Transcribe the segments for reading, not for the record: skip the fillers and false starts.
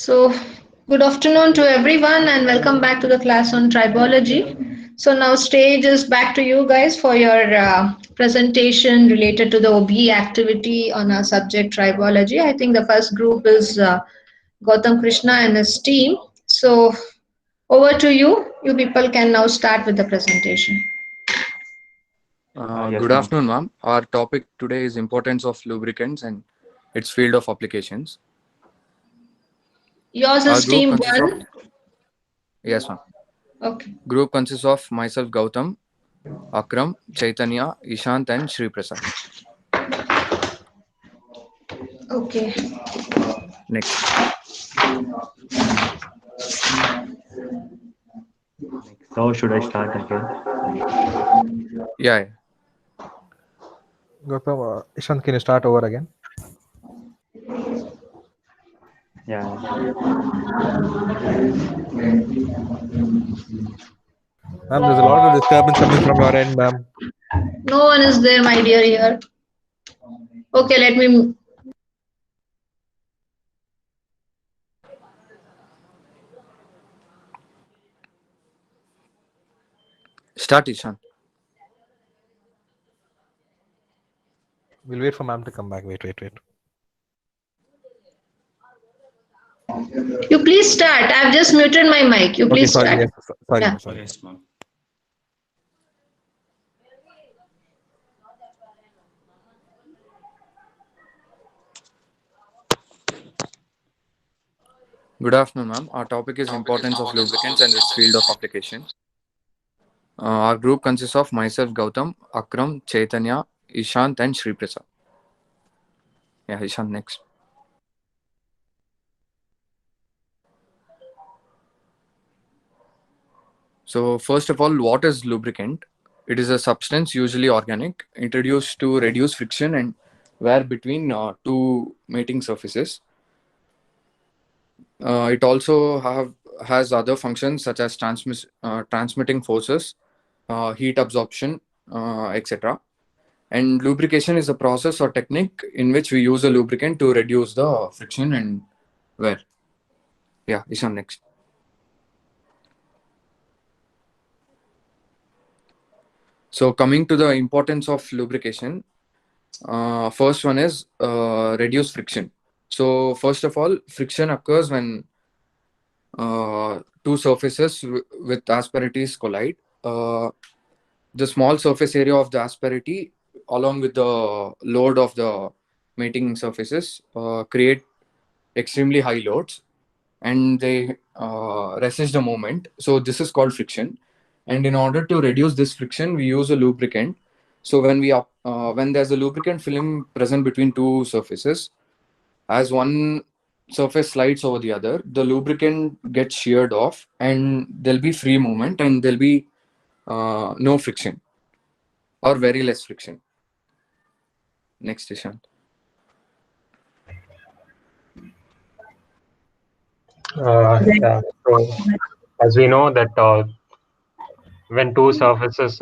So, good afternoon to everyone, and welcome back to the class on tribology. So, now stage is back to you guys for your presentation related to the OBE activity on our subject tribology. I think the first group is Gautam Krishna and his team. So, over to you. You people can now start with the presentation. Yes, Good ma'am. afternoon, ma'am. Our topic today is importance of lubricants and its field of applications. Yours Our is group team consists of one. yes, ma'am. Okay. Group consists of myself, Gautam, Akram, Chaitanya, Ishant, and Shri Prasad. Okay. Next. So should I start again? Yeah. Gautam, Ishant, can you start over again? Yeah. Ma'am, there's a lot of disturbance coming from your end, ma'am. No one is there, my dear, here. Okay, let me. Start, Ishant. We'll wait for ma'am to come back. Wait. You please start. I've just muted my mic. You Okay, please sorry. start. Yes, sorry, Yeah. ma'am, sorry. Yes, ma'am. Good afternoon, ma'am. Our topic is importance of lubricants and its field of application. Our group consists of myself, Gautam, Akram, Chaitanya, Ishant, and Shri Prasad. Yeah, Ishant next. So, first of all, what is lubricant? It is a substance, usually organic, introduced to reduce friction and wear between two mating surfaces. It also has other functions such as transmitting forces, heat absorption, etc. And lubrication is a process or technique in which we use a lubricant to reduce the friction and wear. Yeah, Ishan next. So coming to the importance of lubrication, first one is reduce friction. So first of all, friction occurs when two surfaces with asperities collide. The small surface area of the asperity, along with the load of the mating surfaces, create extremely high loads, and they resist the moment. So this is called friction. And in order to reduce this friction, we use a lubricant. So when there's a lubricant film present between two surfaces, as one surface slides over the other, the lubricant gets sheared off, and there'll be free movement, and there'll be no friction or very less friction. Next, Ishant. Yeah. So as we know that when two surfaces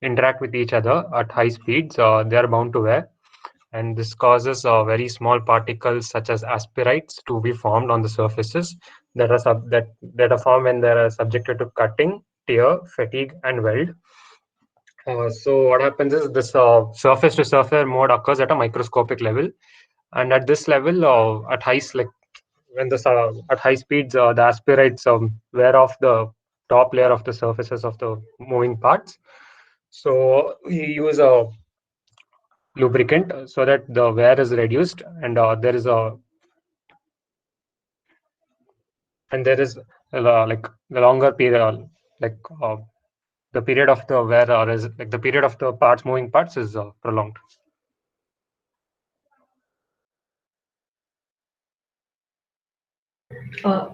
interact with each other at high speeds, they are bound to wear, and this causes very small particles such as asperites to be formed on the surfaces that are formed when they are subjected to cutting, tear, fatigue, and weld. So what happens is this surface to surface mode occurs at a microscopic level, and at this level, at like when at high speeds, the asperites wear off the top layer of the surfaces of the moving parts. So we use a lubricant so that the wear is reduced, and there is like the longer period, like the period of the wear, or is like the period of the parts moving parts is prolonged.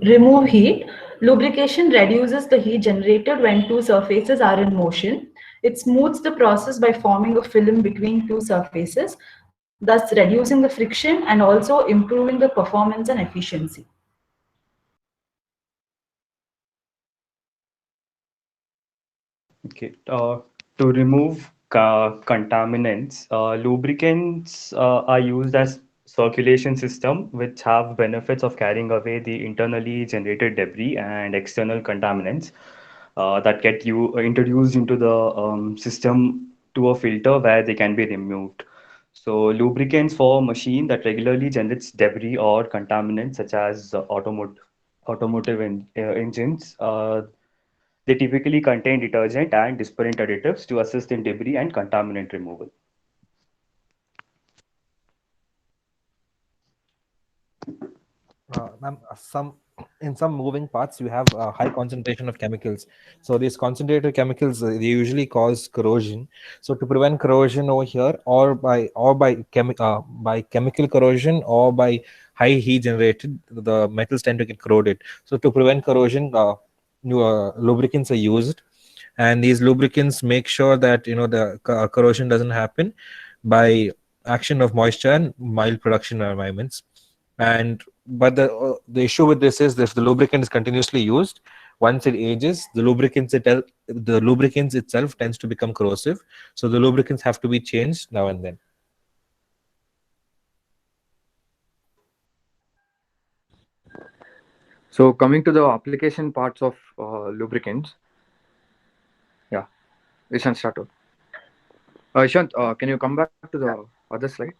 Remove heat. Lubrication reduces the heat generated when two surfaces are in motion. It smooths the process by forming a film between two surfaces, thus reducing the friction and also improving the performance and efficiency. Okay. To remove contaminants, lubricants are used as circulation system which have benefits of carrying away the internally generated debris and external contaminants that get you introduced into the system to a filter where they can be removed. So lubricants for machine that regularly generates debris or contaminants such as automotive engines. They typically contain detergent and dispersion additives to assist in debris and contaminant removal. Ma'am, some in some moving parts you have a high concentration of chemicals. So these concentrated chemicals they usually cause corrosion. So to prevent corrosion over here, by chemical corrosion or by high heat generated, the metals tend to get corroded. So to prevent corrosion, new lubricants are used, and these lubricants make sure that the corrosion doesn't happen by action of moisture and mild production environments. And but the issue with this is if the lubricant is continuously used, once it ages, the lubricants itself tends to become corrosive. So the lubricants have to be changed now and then. So coming to the application parts of lubricants, yeah, Ishant, start off. Ishant, can you come back to the other slide?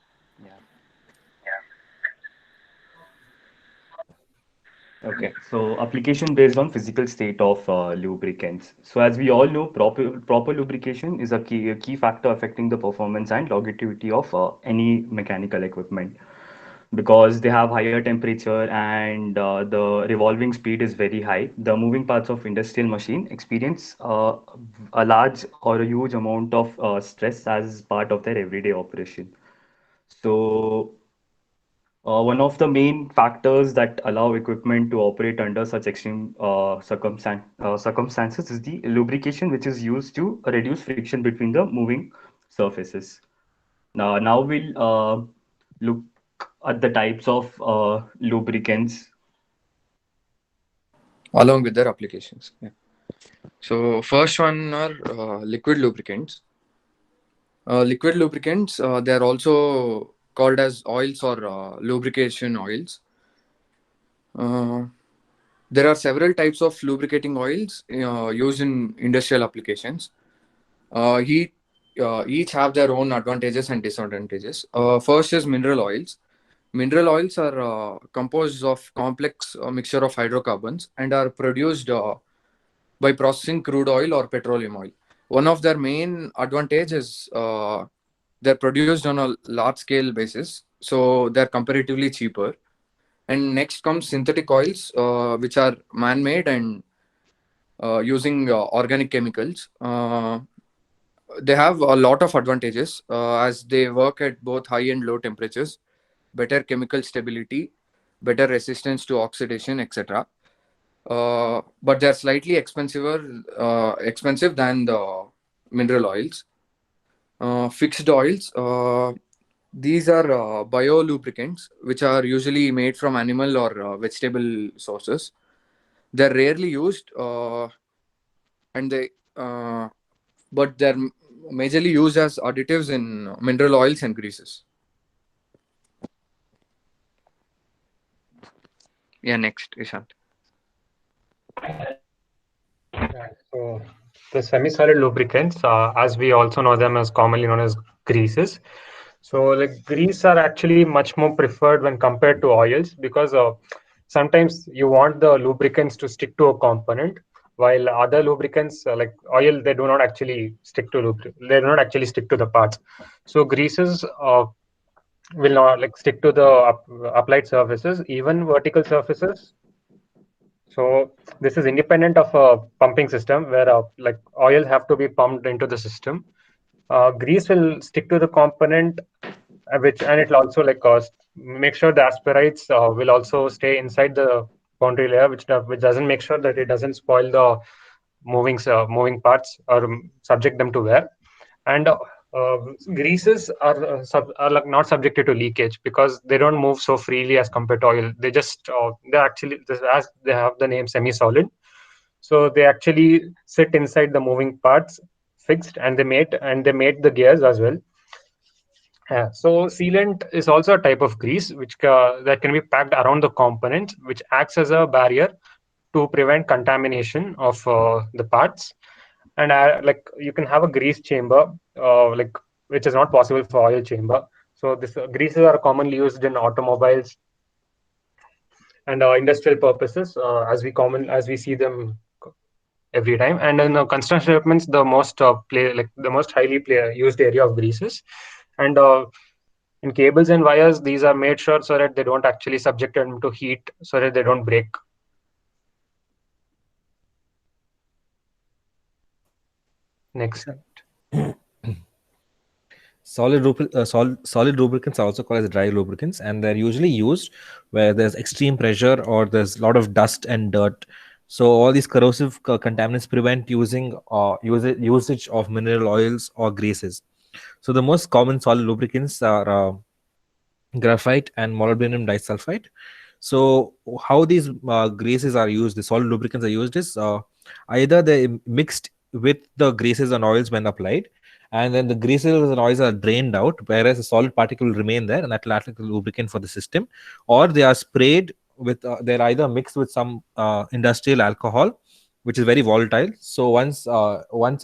Okay, so application based on physical state of lubricants. So as we all know, proper lubrication is a key factor affecting the performance and longevity of any mechanical equipment because they have higher temperature and the revolving speed is very high. The moving parts of industrial machine experience a large or a huge amount of stress as part of their everyday operation. So one of the main factors that allow equipment to operate under such extreme circumstances is the lubrication, which is used to reduce friction between the moving surfaces. Now we'll look at the types of lubricants. Along with their applications. Yeah. So first one are liquid lubricants. Liquid lubricants, they are also called as oils or lubrication oils. There are several types of lubricating oils used in industrial applications. Each have their own advantages and disadvantages. First is mineral oils. Mineral oils are composed of complex mixture of hydrocarbons and are produced by processing crude oil or petroleum oil. One of their main advantages is they're produced on a large scale basis, so they're comparatively cheaper. And next comes synthetic oils, which are man-made and using organic chemicals. They have a lot of advantages as they work at both high and low temperatures, better chemical stability, better resistance to oxidation, etc. But they're slightly expensive than the mineral oils. Fixed oils. These are biolubricants, which are usually made from animal or vegetable sources. They're rarely used, and but they're majorly used as additives in mineral oils and greases. Yeah, next, Ishant. So the semi-solid lubricants, as we also know them as commonly known as greases. So like grease are actually much more preferred when compared to oils because sometimes you want the lubricants to stick to a component, while other lubricants like oil they do not actually stick to they do not actually stick to the parts. So greases will not like stick to the applied surfaces, even vertical surfaces. So this is independent of a pumping system where like oil have to be pumped into the system. Grease will stick to the component, which and it'll also like make sure the asperities will also stay inside the boundary layer, which doesn't make sure that it doesn't spoil the moving parts or subject them to wear. And greases are like not subjected to leakage because they don't move so freely as compared to oil. They just they actually as they have the name semi-solid, so they actually sit inside the moving parts fixed, and they mate the gears as well. Yeah, so sealant is also a type of grease which that can be packed around the component, which acts as a barrier to prevent contamination of the parts. And like you can have a grease chamber, like which is not possible for oil chamber. So this greases are commonly used in automobiles and industrial purposes, as we see them every time. And in construction equipments, the most the most used area of greases. And in cables and wires, these are made sure so that they don't actually subject them to heat, so that they don't break. Next. Solid lubricants are also called as dry lubricants, and they're usually used where there's extreme pressure or there's a lot of dust and dirt. So all these corrosive contaminants prevent usage of mineral oils or greases. So the most common solid lubricants are graphite and molybdenum disulfide. So how these greases are used, the solid lubricants are used is either they mixed with the greases and oils when applied, and then the greases and oils are drained out, whereas a solid particle will remain there, and that will act like a lubricant for the system. Or they are sprayed with, they're either mixed with some industrial alcohol, which is very volatile. So once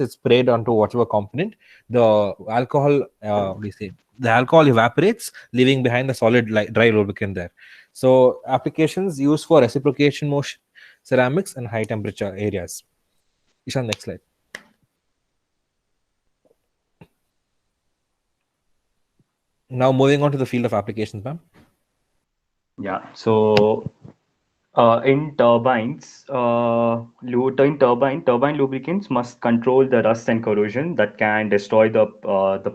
it's sprayed onto whatever component, the alcohol, what do you say? The alcohol evaporates, leaving behind the solid dry lubricant there. So applications used for reciprocation motion, ceramics, and high temperature areas. Ishan, next slide. Now moving on to the field of applications, ma'am. Yeah, so in turbine lubricants must control the rust and corrosion that can destroy the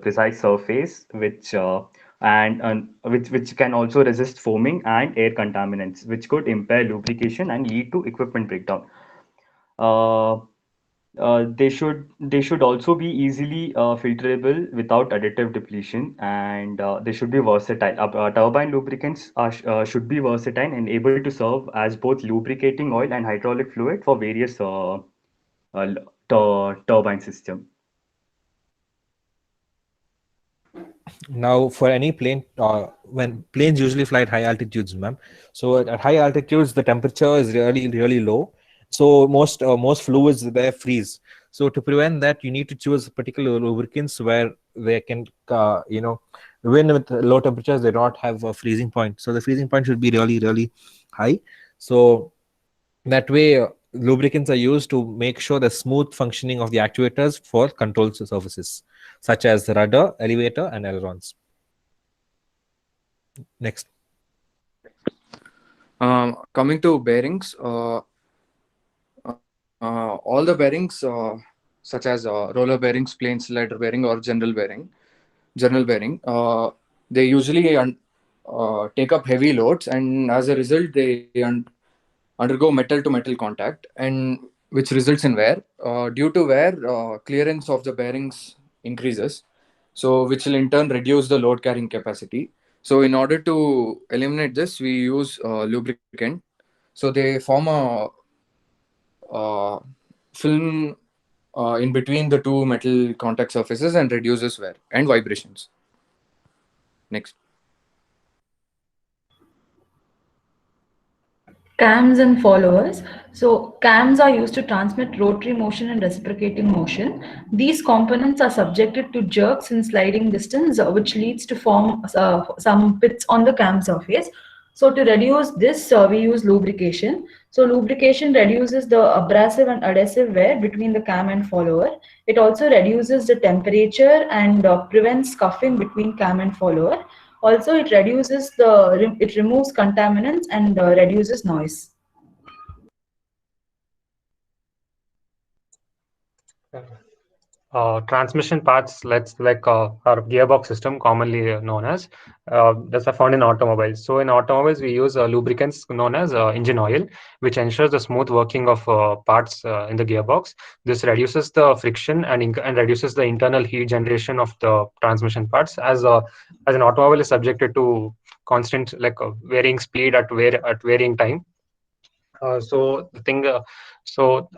precise surface, which can also resist foaming and air contaminants, which could impair lubrication and lead to equipment breakdown. Uh, they should also be easily filterable without additive depletion, and they should be versatile. Turbine lubricants should be versatile and able to serve as both lubricating oil and hydraulic fluid for various turbine system. Now, for any plane, when planes usually fly at high altitudes, ma'am. So at high altitudes, the temperature is really, really low. So most fluids there freeze. So to prevent that, you need to choose particular lubricants where they can, even with low temperatures, they don't have a freezing point. So the freezing point should be really, really high. So that way, lubricants are used to make sure the smooth functioning of the actuators for control surfaces, such as the rudder, elevator, and ailerons. Next. Coming to bearings, all the bearings, such as roller bearings, plain slider bearing, or general bearing, they usually take up heavy loads, and as a result, they undergo metal to metal contact, and which results in wear. Due to wear, clearance of the bearings increases, so which will in turn reduce the load carrying capacity. So in order to eliminate this, we use lubricant. So they form a film in between the two metal contact surfaces and reduces wear and vibrations. Next. Cams and followers. So cams are used to transmit rotary motion and reciprocating motion. These components are subjected to jerks in sliding distance, which leads to form some pits on the cam surface. So to reduce this, we use lubrication. So lubrication reduces the abrasive and adhesive wear between the cam and follower. It also reduces the temperature and prevents scuffing between cam and follower. Also, it removes contaminants and reduces noise. Transmission parts, our gearbox system, commonly known as, that's are found in automobiles. So in automobiles, we use lubricants known as engine oil, which ensures the smooth working of parts in the gearbox. This reduces the friction and reduces the internal heat generation of the transmission parts, as an automobile is subjected to constant varying speed at varying time. So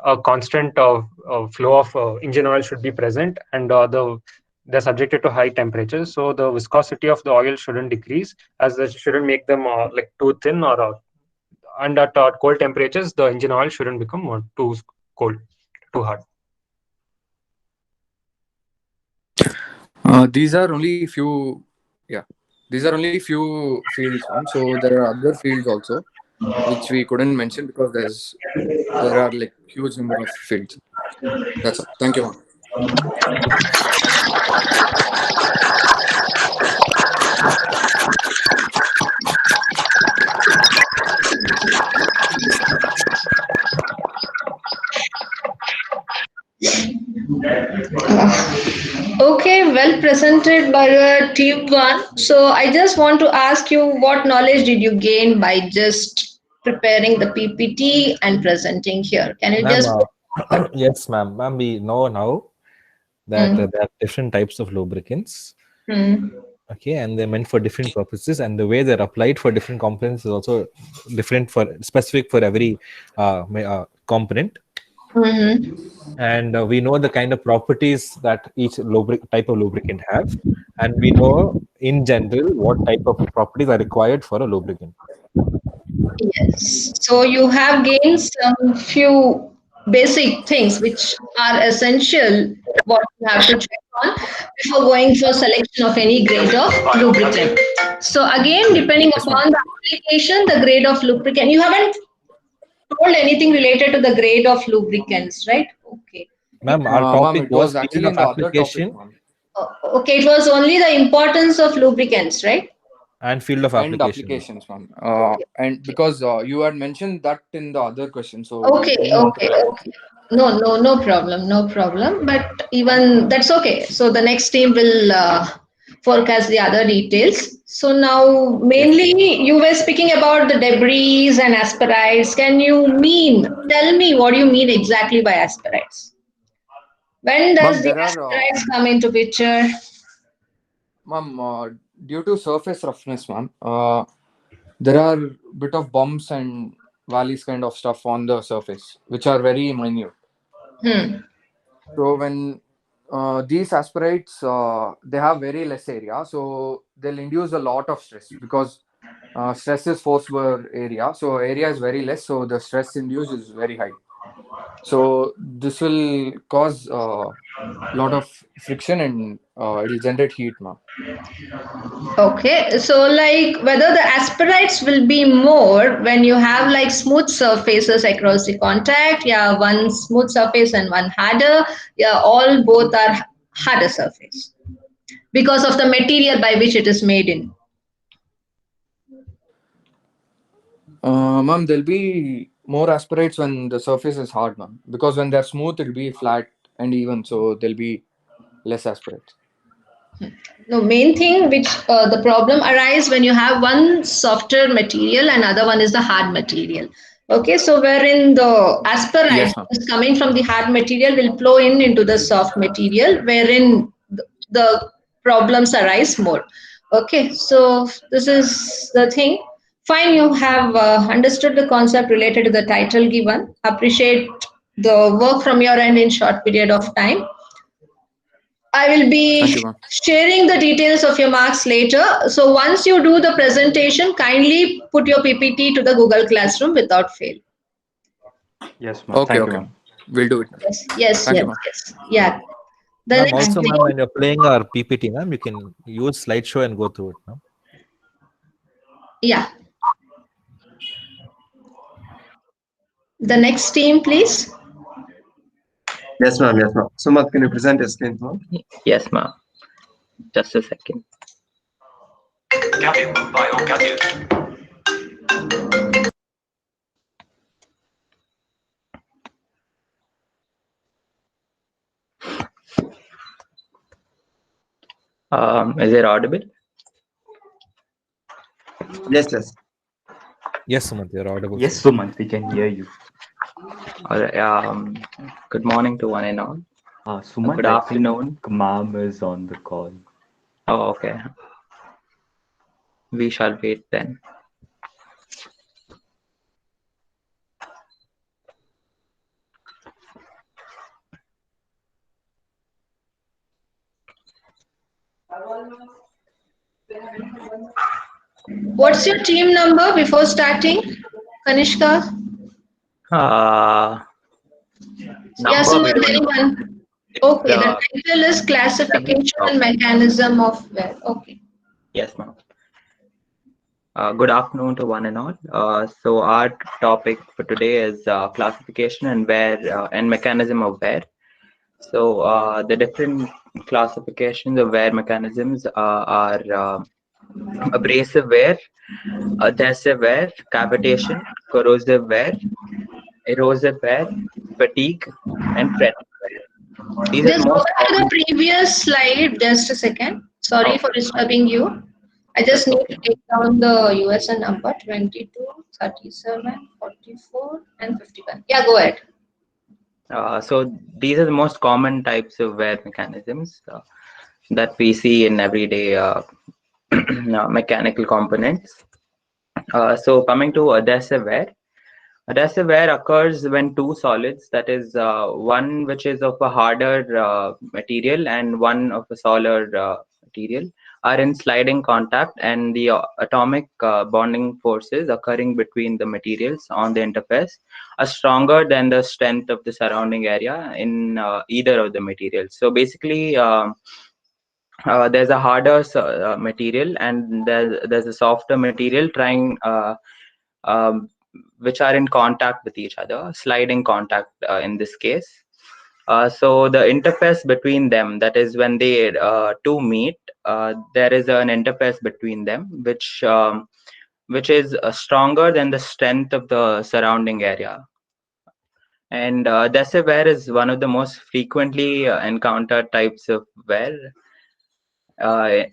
a constant flow of engine oil should be present, and they're subjected to high temperatures, so the viscosity of the oil shouldn't decrease, as it shouldn't make them like too thin, or and at cold temperatures, the engine oil shouldn't become too cold, too hard. These are only few, yeah. These are only few fields, ma'am. So there are other fields also, which we couldn't mention because there are like huge number of fields. That's all. Thank you, ma'am. Okay, well presented by the team one. So I just want to ask you, what knowledge did you gain by just preparing the PPT and presenting here? Can you Ma'am, just yes, ma'am. Ma'am, we know now that Hmm. there are different types of lubricants. Hmm. Okay, and they're meant for different purposes, and the way they're applied for different components is also different for specific for every component. Mhm. And we know the kind of properties that each type of lubricant have, and we know in general what type of properties are required for a lubricant. Yes. So you have gained some few basic things which are essential what you have to check on before going for selection of any grade of lubricant. So again, depending Yes, ma'am. upon the application, the grade of lubricant, you haven't told anything related to the grade of lubricants, right? Okay. Ma'am, our Ma'am, topic it was was field actually of in the other topic, application ma'am, Okay, it was only the importance of lubricants, right? and field of and application. applications, ma'am. Okay. And because you had mentioned that in the other question, so we Okay, didn't want to okay, cover it. okay. No, no, no problem, no problem. But even that's okay. So the next team will forecast the other details. So now, Yes, ma'am. mainly, you were speaking about the debris and asperities. Can you tell me what you mean exactly by asperities? When does Ma'am, the there are, asperities come into picture? ma'am, due to surface roughness, ma'am, there are bit of bumps and valleys kind of stuff on the surface, which are very minute. Hmm. So when these aspirates, they have very less area, so they'll induce a lot of stress because stress is force per area. So area is very less, so the stress induced is very high. So this will cause a lot of friction and it'll generate heat, ma'am. Okay, so like whether the asperities will be more when you have like smooth surfaces across the contact, yeah, one smooth surface and one harder, yeah, all both are harder surface because of the material by which it is made in. Ma'am, there'll be more aspirates when the surface is hard, ma'am. Because when they're smooth, it'll be flat and even, so there'll be less aspirates. No, main thing which the problem arise when you have one softer material and other one is the hard material. Okay, so wherein the aspirate Yes, ma'am. is coming from the hard material will flow in into the soft material, wherein the problems arise more. Okay, so this is the thing. Fine, you have understood the concept related to the title given. Appreciate the work from your end in short period of time. I will Thank be you, ma'am. sharing the details of your marks later. So once you do the presentation, kindly put your PPT to the Google Classroom without fail. Yes, ma'am. Okay, Thank you, okay. ma'am. We'll do it. Yes, yes, Thank you, yes, ma'am. yes. Yeah. The Ma'am, next also, Thank you. ma'am, thing, when you're playing our PPT, ma'am, you can use slideshow and go through it, ma'am. yeah. The next team, please. Yes, ma'am. Yes, ma'am. Sumat, can you present your screen, ma'am? Yes, ma'am. Just a second. Is it audible? Yes, yes. Yes, Sumant, you're audible. Yes, Sumant. Sumant, we can hear you. All right. Good morning to one and all. Sumant, Good I afternoon. think ma'am is on the call. Oh, okay. We shall wait then. What's your team number before starting, Kanishka? Yeah, Number we Sumant, don't know. anyone? Okay, the The title is Classification oh, and Mechanism of Wear. Okay. yes, ma'am. Good afternoon to one and all. So our topic for today is classification and wear and mechanism of wear. So the different classifications of wear mechanisms are abrasive wear, adhesive wear, cavitation, corrosive wear, erosive wear, fatigue, and fret wear. These are the Just go most back to common. the previous slide just a second. Sorry for Okay, disturbing you. I just that's need okay. to take down the USN number 22, 37, 44, and 51. Yeah, go ahead. So these are the most common types of wear mechanisms that we see in everyday mechanical components. So coming to adhesive wear. Adhesive wear occurs when two solids, that is one which is of a harder material and one of a softer material, are in sliding contact, and the atomic bonding forces occurring between the materials on the interface are stronger than the strength of the surrounding area in either of the materials. So basically, there's a harder material and there's a softer material trying um, which are in contact with each other, sliding contact in this case. So the interface between them, that is when they two meet, there is an interface between them which is stronger than the strength of the surrounding area. And adhesive wear is one of the most frequently encountered types of wear.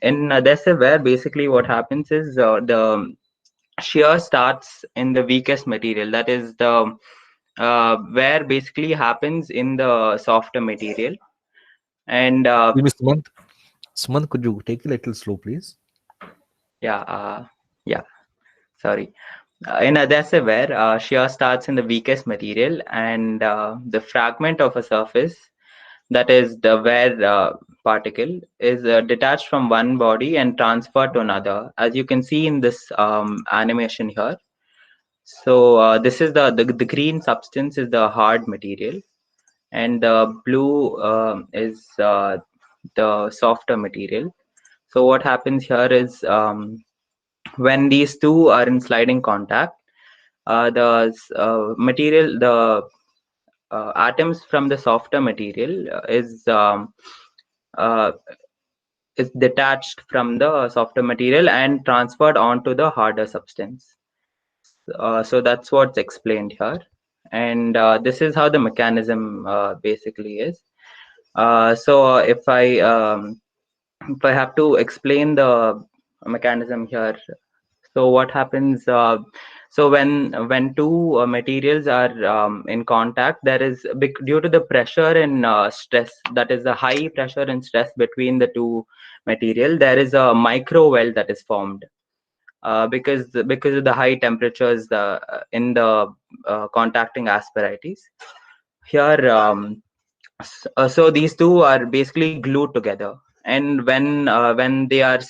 In adhesive wear, basically what happens is the shear starts in the weakest material, that is the where basically happens in the softer material. And Excuse me, Sumant. Sumant, could you take it a little slow, please? yeah, sorry. In adhesive wear, shear starts in the weakest material, and the fragment of a surface, that is the wear particle, is detached from one body and transferred to another, as you can see in this animation here. So this is the green substance is the hard material, and the blue is the softer material. So what happens here is when these two are in sliding contact, the atoms from the softer material uh, is detached from the softer material and transferred onto the harder substance. So that's what's explained here, and this is how the mechanism basically is. So if I have to explain the mechanism here, so what happens? So when two materials are in contact, there is due to the pressure and stress, that is the high pressure and stress between the two material, there is a micro weld that is formed because of the high temperatures in the contacting asperities. Here, so these two are basically glued together, and when they are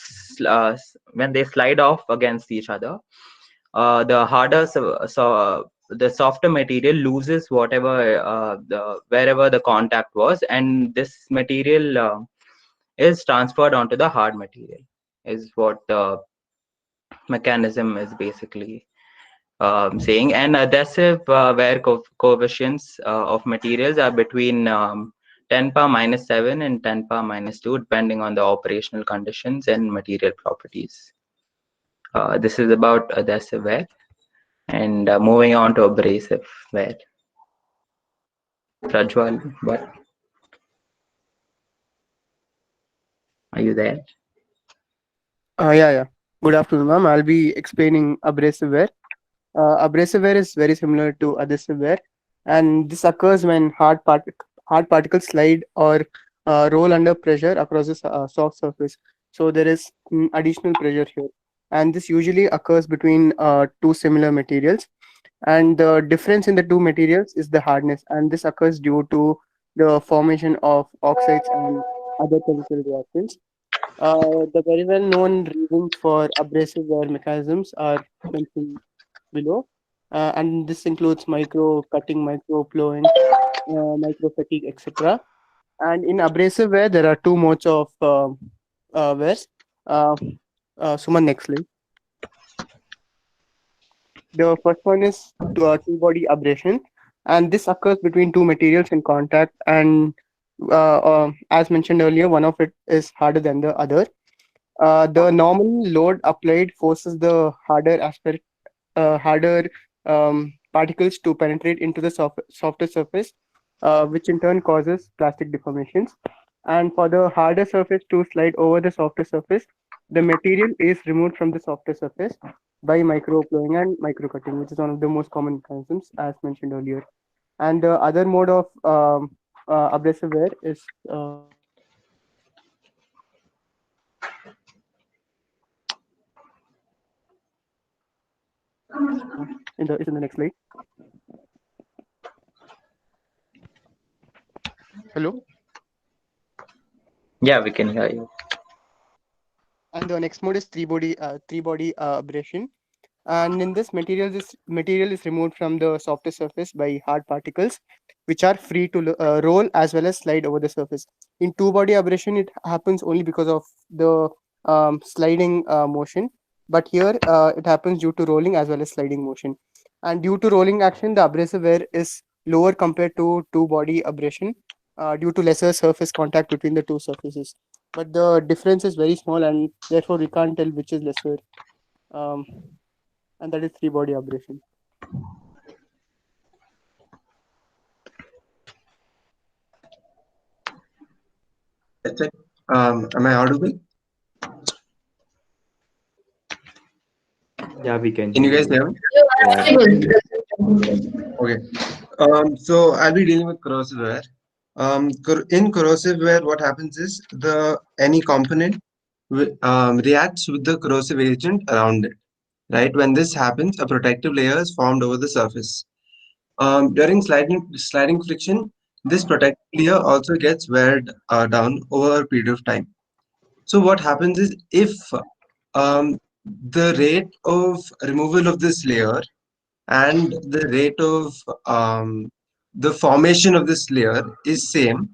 when they slide off against each other, the harder the softer material loses whatever wherever the contact was, and this material is transferred onto the hard material, is what the mechanism is basically saying. And adhesive wear coefficients of materials are between 10 power minus 7 and 10 power minus 2, depending on the operational conditions and material properties. This is about adhesive wear. And moving on to abrasive wear. Prajwal, what? Are you there? Yeah. Good afternoon, ma'am. I'll be explaining abrasive wear. Abrasive wear is very similar to adhesive wear, and this occurs when hard particles slide or roll under pressure across a soft surface. So there is additional pressure here, and this usually occurs between two similar materials. And the difference in the two materials is the hardness, and this occurs due to the formation of oxides and other chemical reactions. The very well known reasons for abrasive wear mechanisms are mentioned below, and this includes micro cutting, micro plowing, micro fatigue, etc. And in abrasive wear, there are two modes of wears. Uh, Suman, next slide. The first one is two-body abrasion, and this occurs between two materials in contact. And as mentioned earlier, one of it is harder than the other. The normal load applied forces the harder particles to penetrate into the softer surface, which in turn causes plastic deformations. And for the harder surface to slide over the softer surface, the material is removed from the softer surface by microplowing and microcutting, which is one of the most common mechanisms, as mentioned earlier. And the other mode of abrasive wear is in the next slide. Hello. Yeah, we can hear you. And the next mode is three-body abrasion. And in this, material is removed from the softer surface by hard particles, which are free to roll as well as slide over the surface. In two-body abrasion, it happens only because of the sliding motion, but here it happens due to rolling as well as sliding motion. And due to rolling action, the abrasive wear is lower compared to two-body abrasion due to lesser surface contact between the two surfaces. But the difference is very small, and therefore we can't tell which is lesser. Um, and that is three-body abrasion. Am I audible? Yeah, we can. Can you guys hear me? Okay. So I'll be dealing with corrosive wear. In corrosive wear, what happens is any component reacts with the corrosive agent around it. Right. When this happens, a protective layer is formed over the surface. During sliding friction, this protective layer also gets weared down over a period of time. So what happens is if the rate of removal of this layer and the rate of the formation of this layer is same,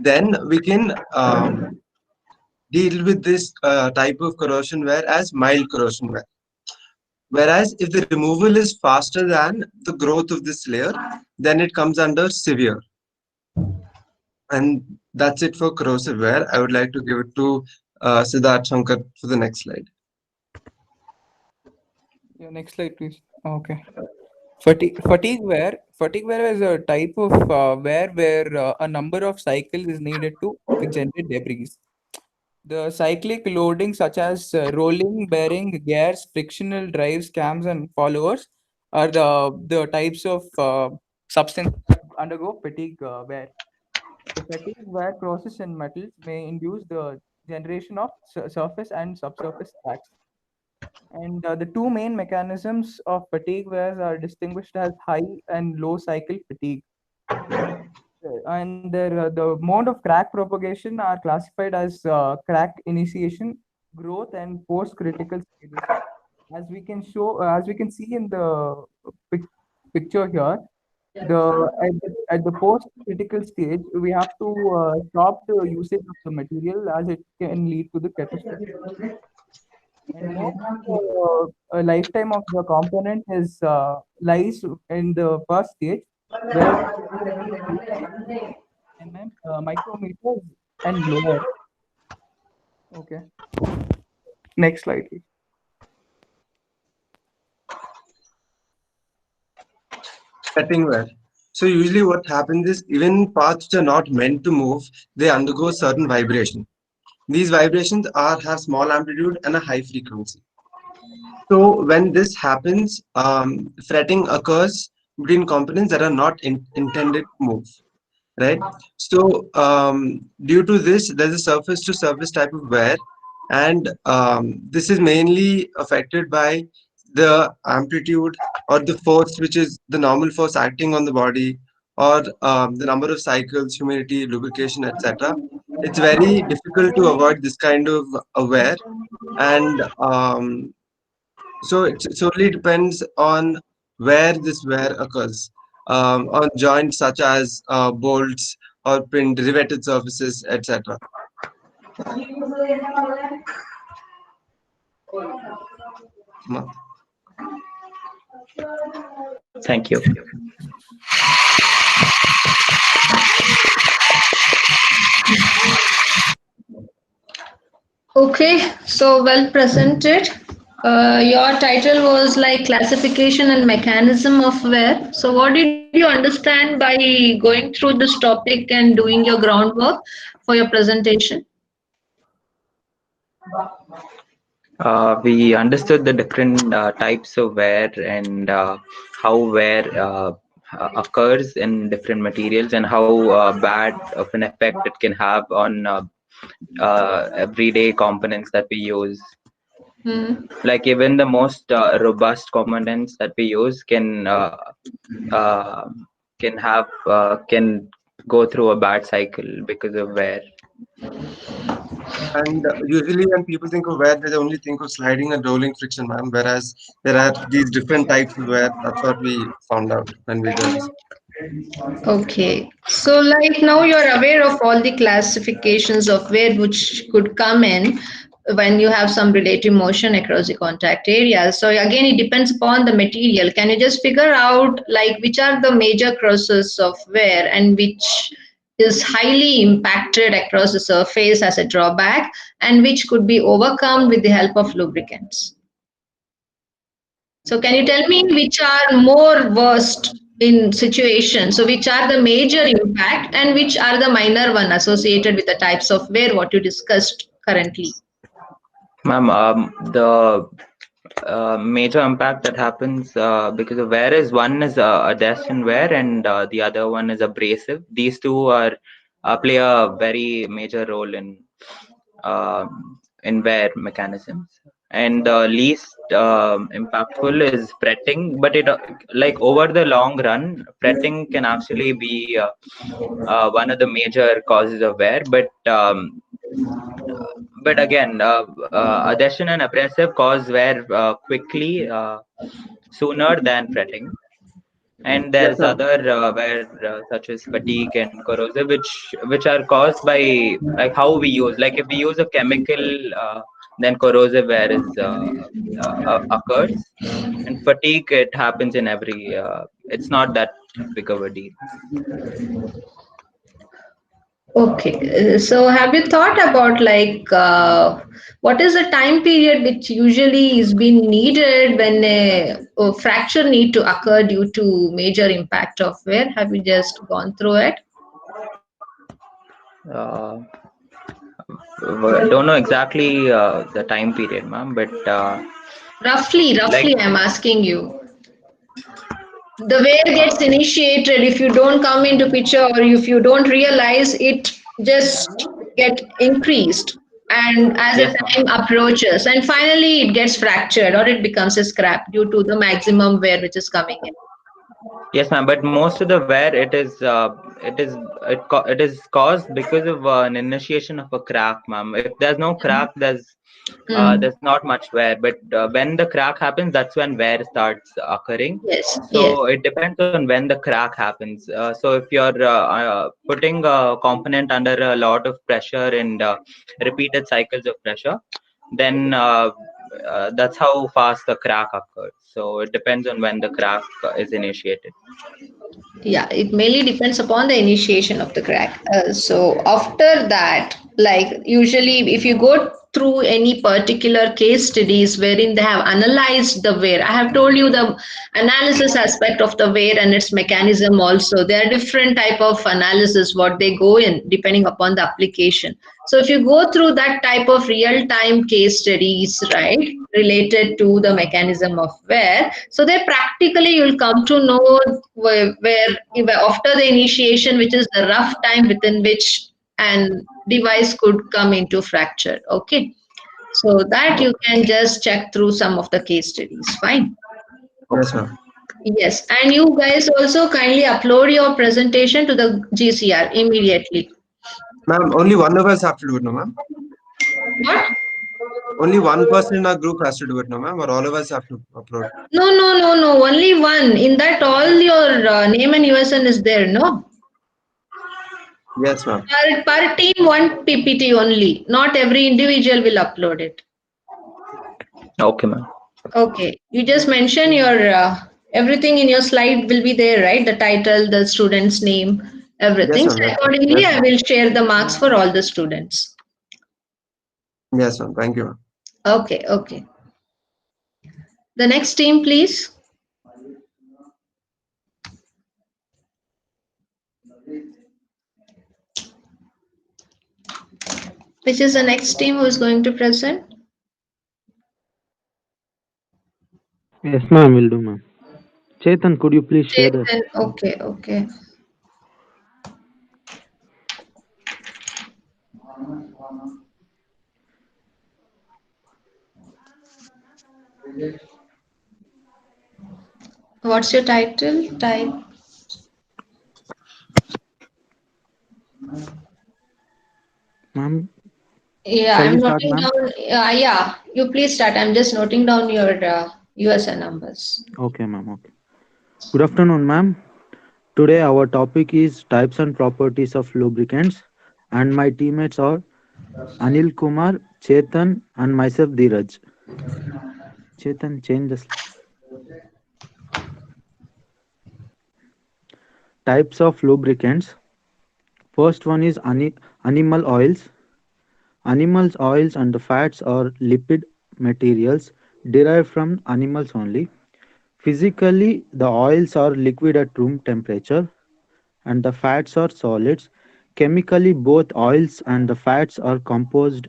then we can deal with this type of corrosion wear as mild corrosion wear. Whereas if the removal is faster than the growth of this layer, then it comes under severe. And that's it for corrosive wear. I would like to give it to Siddharth Shankar for the next slide. Yeah, next slide, please. Okay. Fatigue wear. Fatigue wear is a type of wear where a number of cycles is needed to generate debris. The cyclic loading, such as rolling, bearing, gears, frictional drives, cams, and followers, are the types of substances that undergo fatigue wear. The fatigue wear process in metals may induce the generation of surface and subsurface cracks. And the two main mechanisms of fatigue wears are distinguished as high and low cycle fatigue. And the mode of crack propagation are classified as crack initiation, growth, and post-critical stages. As we can see in the picture here, at the post-critical stage, we have to stop the usage of the material as it can lead to the catastrophe. And most a lifetime of the component is lies in the first stage, where micrometers and lower. Okay. Next slide, please. Cutting wear. So usually what happens is even parts which are not meant to move, they undergo certain vibration. These vibrations have small amplitude and a high frequency. So when this happens, fretting occurs between components that are not intended to move, right? So due to this, there's a surface-to-surface type of wear, and this is mainly affected by the amplitude or the force, which is the normal force acting on the body, or the number of cycles, humidity, lubrication, etc., it's very difficult to avoid this kind of wear. And so it solely depends on where this wear occurs, on joints such as bolts or pin derivative surfaces, etc. Thank you. Okay, so well presented. Your title was like classification and mechanism of wear. So, what did you understand by going through this topic and doing your groundwork for your presentation? We understood the different types of wear and how wear occurs in different materials and how bad of an effect it can have on everyday components that we use. Like even the most robust components that we use can go through a bad cycle because of wear. And usually when people think of wear, they only think of sliding and rolling friction, ma'am. Whereas there are these different types of wear. That's what we found out when we did this. Okay, so like now you're aware of all the classifications of wear which could come in when you have some relative motion across the contact area. So again, it depends upon the material. Can you just figure out like which are the major causes of wear and which is highly impacted across the surface as a drawback and which could be overcome with the help of lubricants? So can you tell me which are more worst in situation? So which are the major impact and which are the minor one associated with the types of wear what you discussed currently? Ma'am, the major impact that happens because of wear is one is adhesion wear and the other one is abrasive. These two are play a very major role in wear mechanisms. And the least impactful is fretting, but it like over the long run, fretting can actually be one of the major causes of wear. But again, adhesion and abrasive cause wear quickly, sooner than fretting. And there's other wear such as fatigue and corrosive, which are caused by like how we use. Like if we use a chemical, then corrosive wear is occurs. And fatigue, it happens in every. It's not that big of a deal. Okay, so have you thought about like what is the time period which usually is being needed when a fracture need to occur due to major impact of wear? Have you just gone through it? Don't know exactly the time period, ma'am, but roughly, like I'm asking you. The wear gets initiated if you don't come into picture or if you don't realize it just get increased and as the yes, ma'am. time approaches and finally it gets fractured or it becomes a scrap due to the maximum wear which is coming in. Yes, ma'am. But most of the wear it is caused because of an initiation of a crack, ma'am. If there's no crack, there's not much wear. But when the crack happens, that's when wear starts occurring. Yes, yes. So it depends on when the crack happens. So if you're putting a component under a lot of pressure and repeated cycles of pressure, then that's how fast the crack occurs. So it depends on when the crack is initiated. Yeah, it mainly depends upon the initiation of the crack. So after that, like usually if you go through any particular case studies wherein they have analyzed the wear, I have told you the analysis aspect of the wear and its mechanism also. There are different type of analysis what they go in depending upon the application. So if you go through that type of real-time case studies, right, related to the mechanism of wear, so there practically you'll come to know where after the initiation, which is the rough time within which an device could come into fracture. Okay, so that you can just check through some of the case studies. Fine. Yes, ma'am. Yes, and you guys also kindly upload your presentation to the GCR immediately. Ma'am, only one of us have to do it, no, ma'am? What? Only one person in our group has to do it, no, ma'am? Or all of us have to upload? No, no, no, no. Only one. In that, all your name and USN is there, no? Yes, ma'am. Per team, one PPT only. Not every individual will upload it. Okay, ma'am. Okay. You just mention your everything in your slide will be there, right? The title, the student's name, Yes, everything. So ma'am. accordingly, Yes, I ma'am. will share the marks for all the students. Yes, ma'am. Thank you, ma'am. Okay, okay. The next team, please. Which is the next team who is going to present? Yes, ma'am, will do, ma'am. Chetan, could you please share the Chetan. Okay, okay. What's your title? Type. ma'am? Yeah, Shall I'm we start, noting ma'am? down. Yeah, you please start. I'm just noting down your USN numbers. Okay, ma'am. Okay. Good afternoon, ma'am. Today our topic is types and properties of lubricants, and my teammates are Anil Kumar, Chetan, and myself, Dheeraj. Chetan, change the slide. Types of lubricants. First one is animal oils. Animal oils and fats are lipid materials derived from animals only. Physically, the oils are liquid at room temperature and the fats are solids. Chemically, both oils and the fats are composed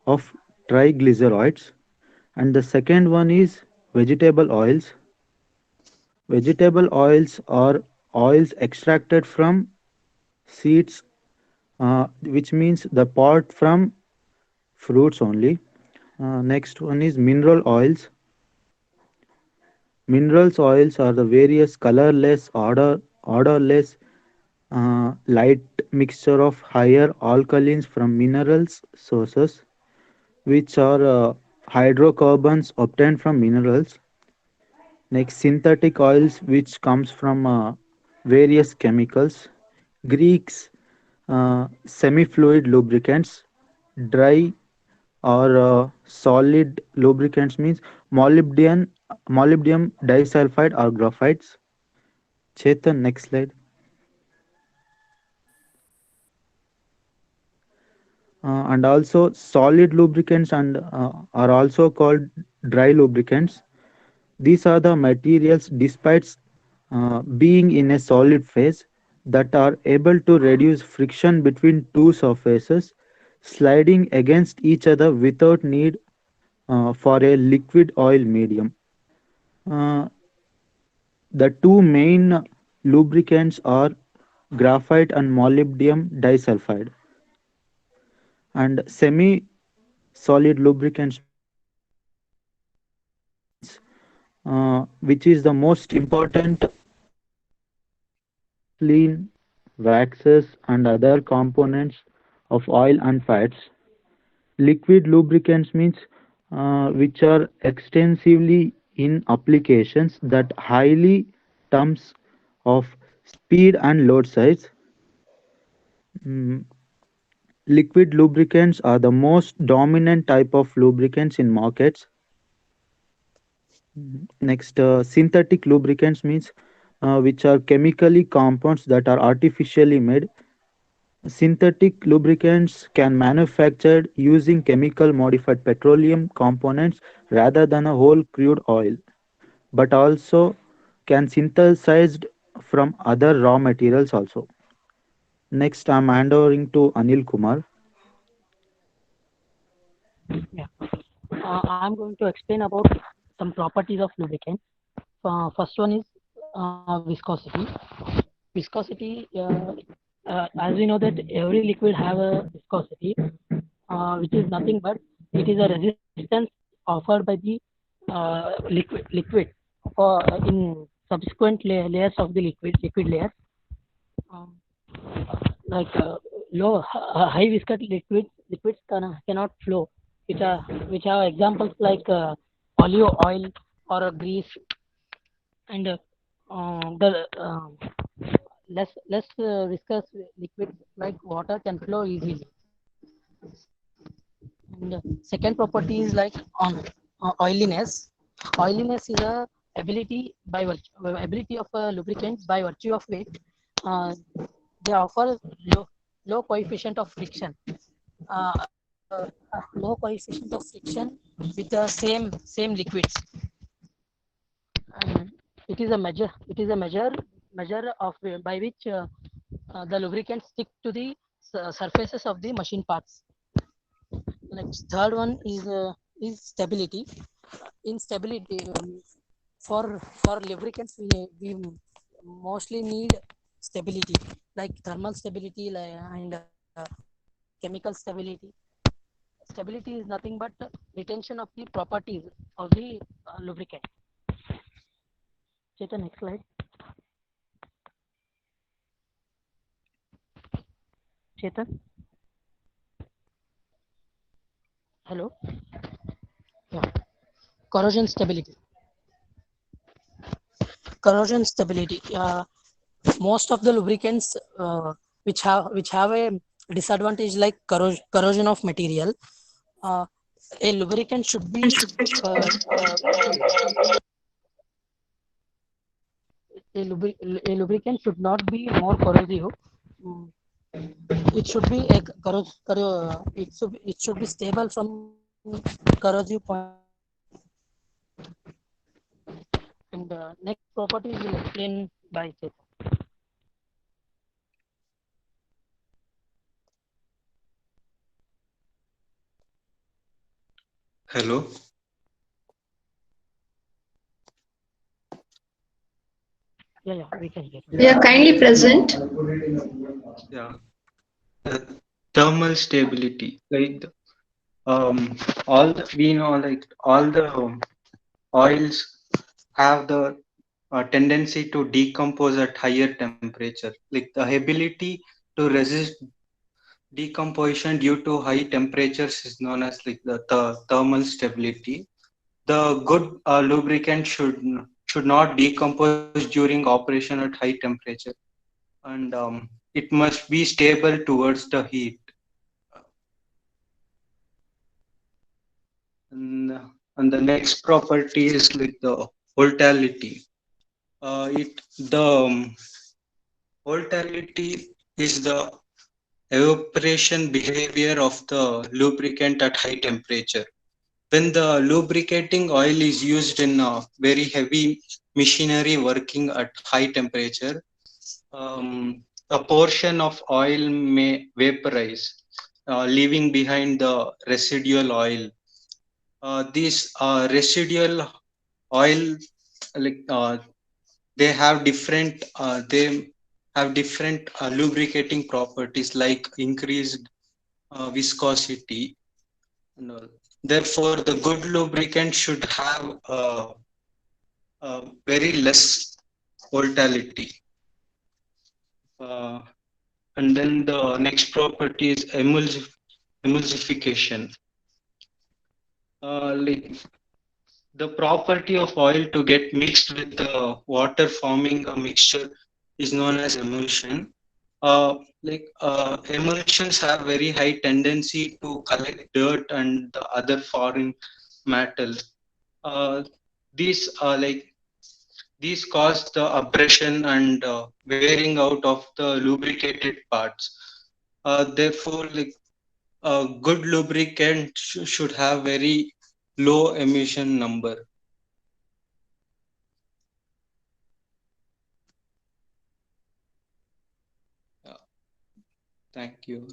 of triglycerides. And the second one is vegetable oils. Vegetable oils are oils extracted from seeds, which means the part from fruits only. Next one is mineral oils. Minerals oils are the various colorless, odorless, light mixture of higher alkalines from minerals sources, which are hydrocarbons obtained from minerals. Next, synthetic oils, which comes from various chemicals. Greeks, semi-fluid lubricants, dry or solid lubricants means molybdenum disulfide or graphites. Chetan, next slide. And also solid lubricants and are also called dry lubricants. These are the materials, despite being in a solid phase, that are able to reduce friction between two surfaces, sliding against each other without need for a liquid oil medium. Uh, the two main lubricants are graphite and molybdenum disulfide. And semi solid lubricants means which is the most important gasoline, waxes, and other components of oil and fats. Liquid lubricants means which are extensively in applications that highly terms of speed and load size. Mm, Liquid lubricants are the most dominant type of lubricants in markets. Next, synthetic lubricants means which are chemically compounds that are artificially made. Synthetic lubricants can manufactured using chemical modified petroleum components rather than a whole crude oil, but also can synthesized from other raw materials also. Next, I'm handing to Anil Kumar. Yeah. I'm going to explain about some properties of lubricant. First one is viscosity. Viscosity, as we know that every liquid have a viscosity, which is nothing but it is a resistance offered by the liquid in subsequent layers of the liquid layer. Um, like high viscous liquids cannot flow, which are examples like olive oil or grease, and the less viscous liquids like water can flow easily. And second property is like on oiliness. Oiliness is a ability of a lubricant by virtue of weight. Uh, they offer low coefficient of friction. Low coefficient of friction with the same liquids. And it is a measure of by which the lubricants stick to the surfaces of the machine parts. Like third one is stability. In stability, for lubricants, we mostly need stability, like thermal stability and chemical stability. Stability is nothing but retention of the properties of the lubricant. Chetan, next slide. Chetan, hello. Yeah. Corrosion stability. Corrosion stability. Most of the lubricants which have a disadvantage like corrosion of material. Uh, a lubricant should be uh, a lubricant should not be more corrosive. Mm, it should be it should be stable from corrosive point. And next properties will explain by Chetan. Hello. Yeah, we can get. Yeah, kindly present. Yeah. Thermal stability, like we know like all the oils have the tendency to decompose at higher temperature. Like the ability to resist decomposition due to high temperatures is known as like the thermal stability. The good lubricant should not decompose during operation at high temperature, and it must be stable towards the heat. And the next property is like the volatility. The volatility is the evaporation behavior of the lubricant at high temperature. When the lubricating oil is used in very heavy machinery working at high temperature, a portion of oil may vaporize, leaving behind the residual oil. These residual oil, like they have different lubricating properties like increased viscosity and all. Therefore, the good lubricant should have very less volatility. And then the next property is emulsification. Like the property of oil to get mixed with the water, forming a mixture, is known as emulsion. Emulsions have very high tendency to collect dirt and the other foreign metal. Uh, these cause the abrasion and wearing out of the lubricated parts. Therefore, like a good lubricant should have very low emission number. Thank you.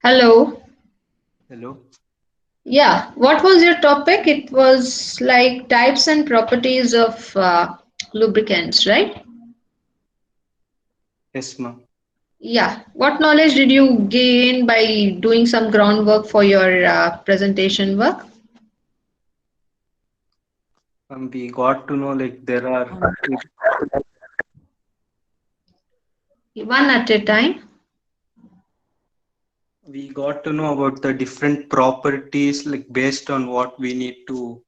Hello. Hello. Yeah, what was your topic? It was like types and properties of lubricants, right? Yes, ma'am. Yeah. What knowledge did you gain by doing some groundwork for your presentation work? We got to know like there are One at a time. we got to know about the different properties like based on what we need to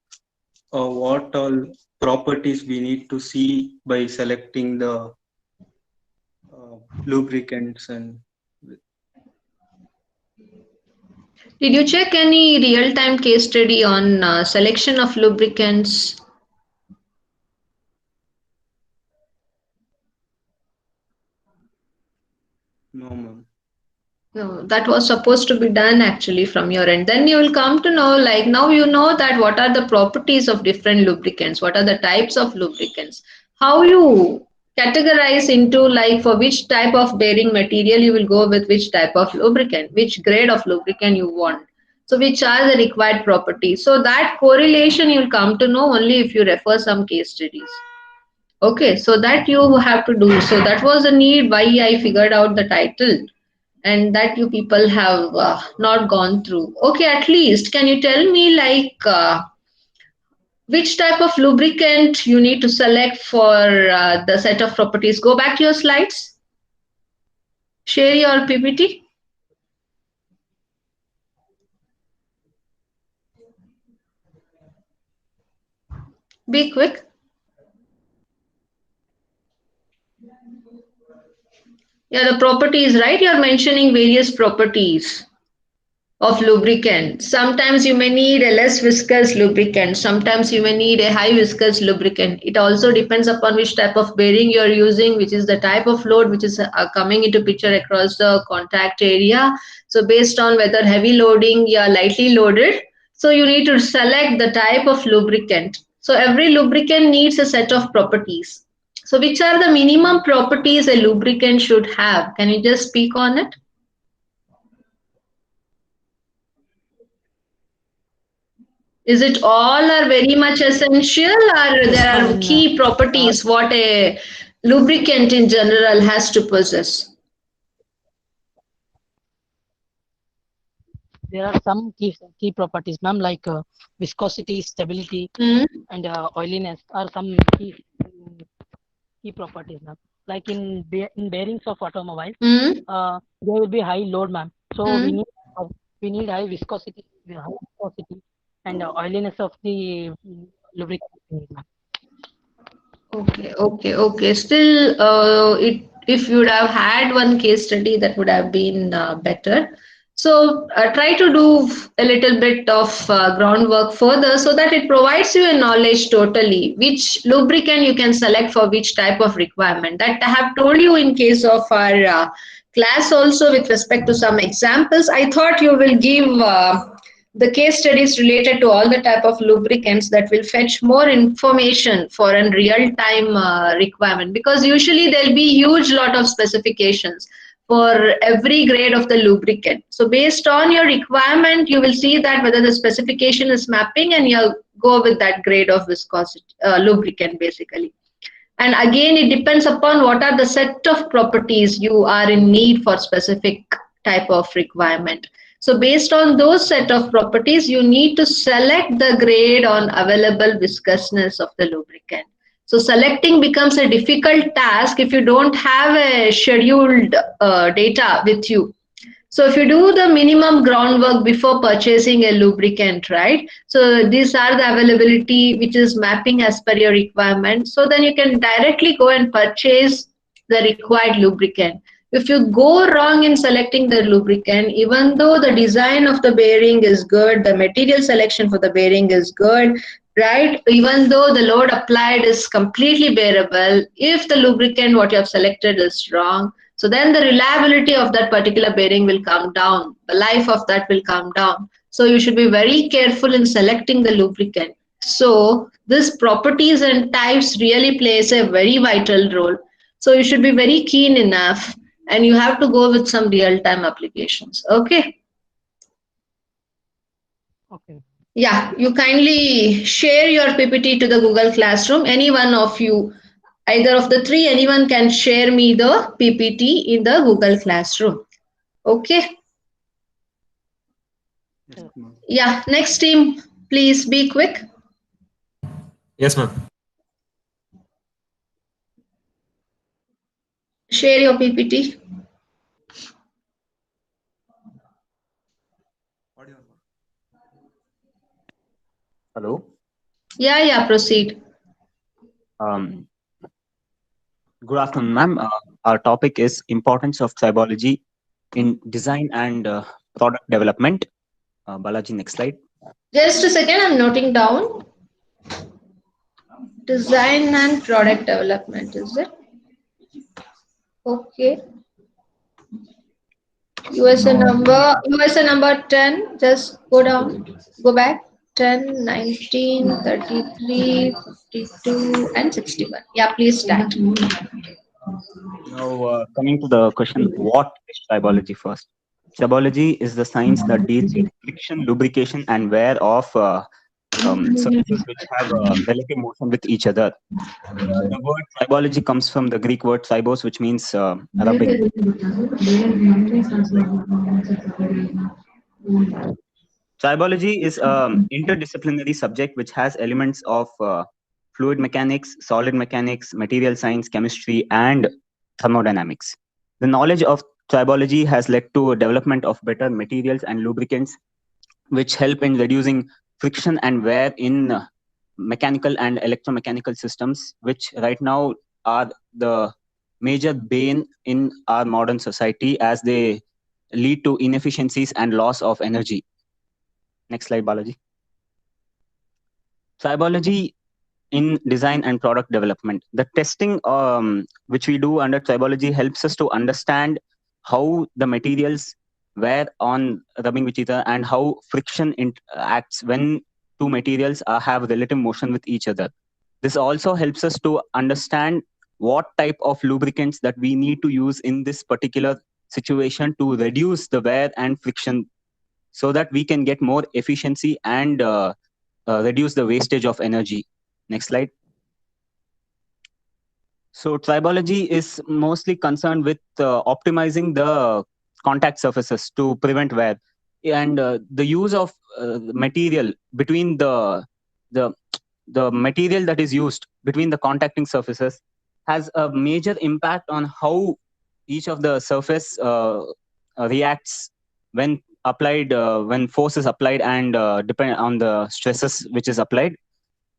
what all properties we need to see by selecting the lubricants and Did you check any real-time case study on selection of lubricants? no, ma'am. No, that was supposed to be done actually from your end. Then you will come to know, like now you know that what are the properties of different lubricants, what are the types of lubricants, how you categorize into like for which type of bearing material you will go with which type of lubricant, which grade of lubricant you want. So which are the required properties. So that correlation you'll come to know only if you refer some case studies. Okay, so that you have to do. So that was the need why I figured out the title and that you people have not gone through. Okay, at least can you tell me like which type of lubricant you need to select for the set of properties? Go back to your slides, share your PPT. Be quick. Yeah, the properties, right? You're mentioning various properties of lubricant. Sometimes you may need a less viscous lubricant. Sometimes you may need a high viscous lubricant. It also depends upon which type of bearing you're using, which is the type of load which is coming into picture across the contact area. So based on whether heavy loading, you're lightly loaded. So you need to select the type of lubricant. So every lubricant needs a set of properties. So which are the minimum properties a lubricant should have? Can you just speak on it? Is it all are very much essential, or Yes, there ma'am. are key properties what a lubricant in general has to possess? There are some key properties, ma'am, like viscosity, stability, Mm, and oiliness are some key properties, ma'am. Like in bearings of automobiles, mm, there will be high load, ma'am. So mm. we need high viscosity, and oiliness of the lubricant, ma'am. Okay. Still, if you would have had one case study, that would have been better. So try to do a little bit of groundwork further so that it provides you a knowledge totally which lubricant you can select for which type of requirement. That I have told you in case of our class also with respect to some examples. I thought you will give the case studies related to all the type of lubricants that will fetch more information for a real time requirement, because usually there'll be huge lot of specifications for every grade of the lubricant. So based on your requirement you will see that whether the specification is mapping and you'll go with that grade of viscosity lubricant basically. And again it depends upon what are the set of properties you are in need for specific type of requirement. So based on those set of properties you need to select the grade on available viscousness of the lubricant. So selecting becomes a difficult task if you don't have a scheduled data with you. So if you do the minimum groundwork before purchasing a lubricant, right? So these are the availability which is mapping as per your requirement. So then you can directly go and purchase the required lubricant. If you go wrong in selecting the lubricant, even though the design of the bearing is good, the material selection for the bearing is good, right? Even though the load applied is completely bearable, if the lubricant what you have selected is wrong, so then the reliability of that particular bearing will come down. The life of that will come down. So you should be very careful in selecting the lubricant. So these properties and types really plays a very vital role. So you should be very keen enough and you have to go with some real-time applications. Okay. Okay. Yeah, you kindly share your PPT to the Google Classroom. Any one of you, either of the three, anyone can share me the PPT in the Google Classroom. Okay. Sure. Yeah, next team, please be quick. Yes, ma'am. Share your PPT. Hello. Yeah, proceed. Um, Good afternoon, ma'am. Our topic is importance of tribology in design and product development. Balaji, next slide. Just a second, I'm noting down. Design and product development, is it? Okay. USA number 10. Just go down. Go back. 10, 19, 33, 52, and 61. Yeah, please start. Now, coming to the question, what is tribology first? Tribology is the science that deals with friction, lubrication, and wear of surfaces which have relative motion with each other. The word tribology comes from the Greek word tribos, which means rubbing. Tribology is an interdisciplinary subject which has elements of fluid mechanics, solid mechanics, material science, chemistry, and thermodynamics. The knowledge of tribology has led to a development of better materials and lubricants, which help in reducing friction and wear in mechanical and electromechanical systems, which right now are the major bane in our modern society as they lead to inefficiencies and loss of energy. Next slide, Balaji. Tribology in design and product development. The testing which we do under tribology helps us to understand how the materials wear on rubbing with each other and how friction acts when two materials have relative motion with each other. This also helps us to understand what type of lubricants that we need to use in this particular situation to reduce the wear and friction so that we can get more efficiency and reduce the wastage of energy. Next slide. So tribology is mostly concerned with optimizing the contact surfaces to prevent wear, and the use of material between the the material that is used between the contacting surfaces has a major impact on how each of the surface reacts when applied, when force is applied, and depend on the stresses which is applied.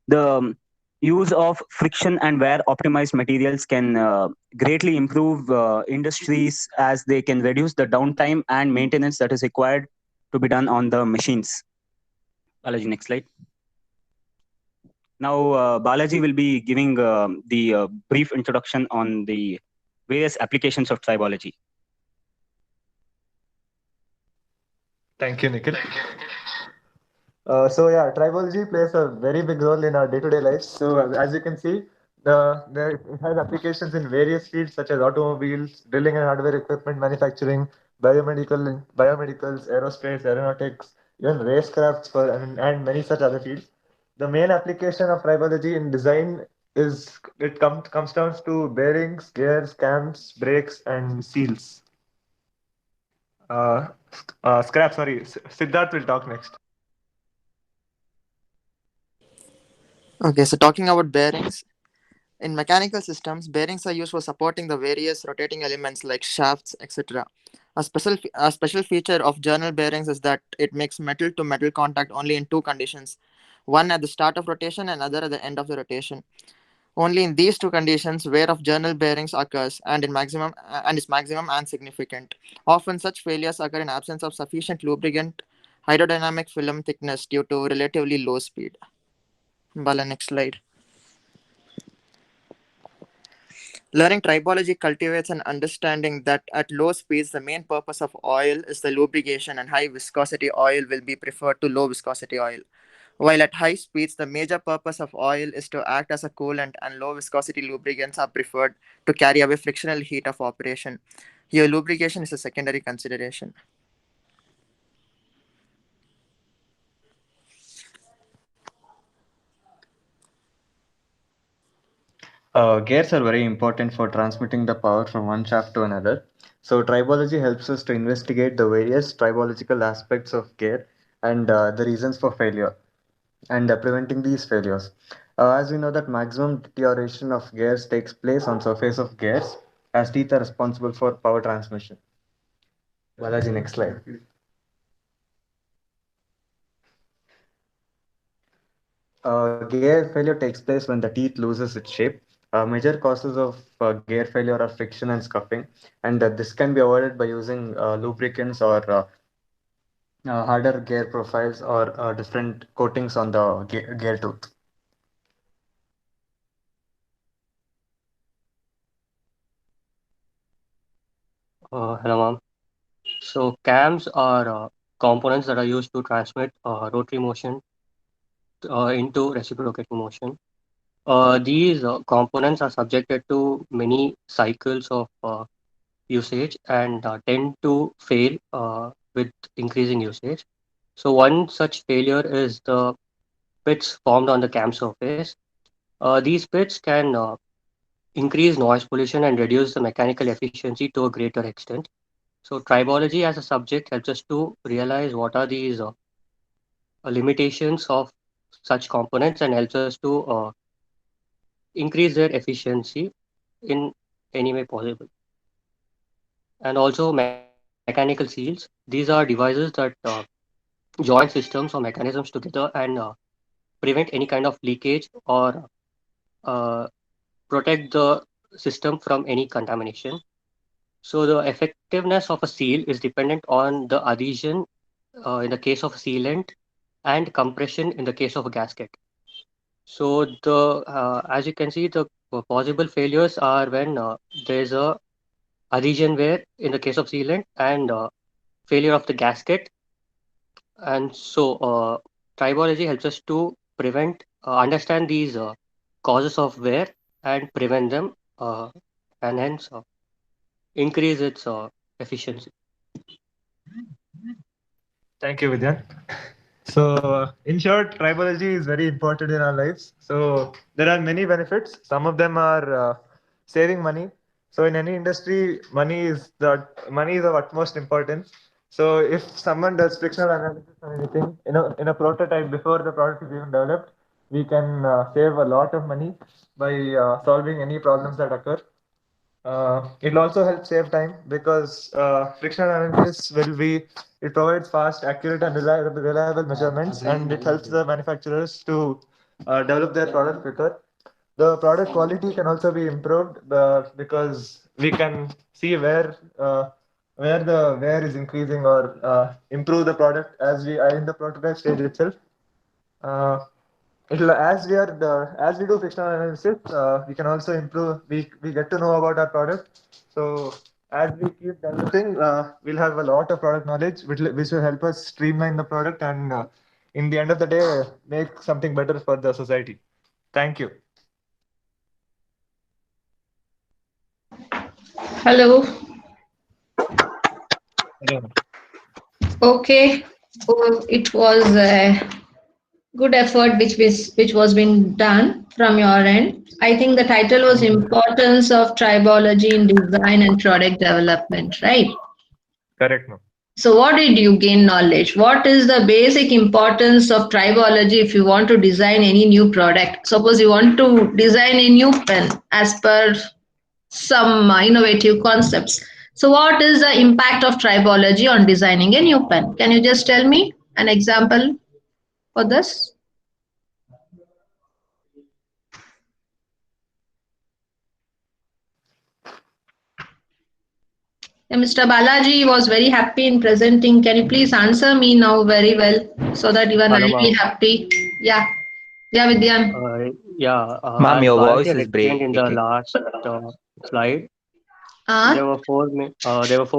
The use of friction and wear optimized materials can greatly improve industries as they can reduce the downtime and maintenance that is required to be done on the machines. Balaji, next slide. Now, Balaji will be giving the brief introduction on the various applications of tribology. Thank you, Nikhil. So yeah, tribology plays a very big role in our day-to-day lives. So as you can see, it has applications in various fields such as automobiles, drilling and hardware equipment manufacturing, biomedicals, aerospace, aeronautics, even racecrafts and many such other fields. The main application of tribology in design is comes down to bearings, gears, cams, brakes, and seals. Scrap, sorry, Siddharth will talk next. Okay, so talking about bearings, in mechanical systems, bearings are used for supporting the various rotating elements like shafts, etc. A special feature of journal bearings is that it makes metal to metal contact only in two conditions, one at the start of rotation and other at the end of the rotation. Only in these two conditions wear of journal bearings occurs and is maximum and significant. Often such failures occur in absence of sufficient lubricant hydrodynamic film thickness due to relatively low speed. Bala, next slide. Learning tribology cultivates an understanding that at low speeds, the main purpose of oil is the lubrication, and high viscosity oil will be preferred to low viscosity oil. While at high speeds, the major purpose of oil is to act as a coolant, and low viscosity lubricants are preferred to carry away frictional heat of operation. Here, lubrication is a secondary consideration. Gears are very important for transmitting the power from one shaft to another. So, tribology helps us to investigate the various tribological aspects of gear and the reasons for failure and preventing these failures. As we know that maximum deterioration of gears takes place on surface of gears, as teeth are responsible for power transmission. Balaji, next slide. Gear failure takes place when the teeth loses its shape. Major causes of gear failure are friction and scuffing, and this can be avoided by using lubricants or harder gear profiles or different coatings on the gear tooth. Hello, ma'am. So cams are components that are used to transmit rotary motion into reciprocating motion. These components are subjected to many cycles of usage and tend to fail with increasing usage. So one such failure is the pits formed on the cam surface. These pits can increase noise pollution and reduce the mechanical efficiency to a greater extent. So tribology as a subject helps us to realize what are these limitations of such components and helps us to increase their efficiency in any way possible. And also mechanical seals. These are devices that join systems or mechanisms together and prevent any kind of leakage or uh, protect the system from any contamination. So the effectiveness of a seal is dependent on the adhesion in the case of a sealant and compression in the case of a gasket. So the as you can see, the possible failures are when there's a adhesion wear in the case of sealant and failure of the gasket. And so tribology helps us to prevent, understand these causes of wear and prevent them, and hence increase its efficiency. Thank you, Vidyan. So, in short, tribology is very important in our lives. So, there are many benefits. Some of them are saving money. So, in any industry, money is of utmost importance. So, if someone does frictional analysis or anything in a prototype before the product is even developed, we can save a lot of money by solving any problems that occur. It'll also help save time because frictional analysis it provides fast, accurate, and reliable measurements, and it helps the manufacturers to develop their product quicker. The product quality can also be improved because we can see where the wear is increasing or improve the product as we are in the prototype stage itself. Uh, as we do frictional analysis, we can also improve. We get to know about our product. So as we keep developing, we'll have a lot of product knowledge, which will help us streamline the product and, in the end of the day, make something better for the society. Thank you. Hello. Hello. Okay. Oh, it was a good effort which was being done from your end. I think the title was Importance of Tribology in Design and Product Development, right? Correct, ma'am. So what did you gain knowledge? What is the basic importance of tribology if you want to design any new product? Suppose you want to design a new pen as per some innovative concepts. So what is the impact of tribology on designing a new pen? Can you just tell me an example for this? Mr. Balaji was very happy in presenting. Can you please answer me now very well so that even Hello, I'll be ma'am. happy? Yeah. Yeah, Vidyan. Ma'am, As your Balaji voice had is explained in the breaking. last slide, Uh, there were four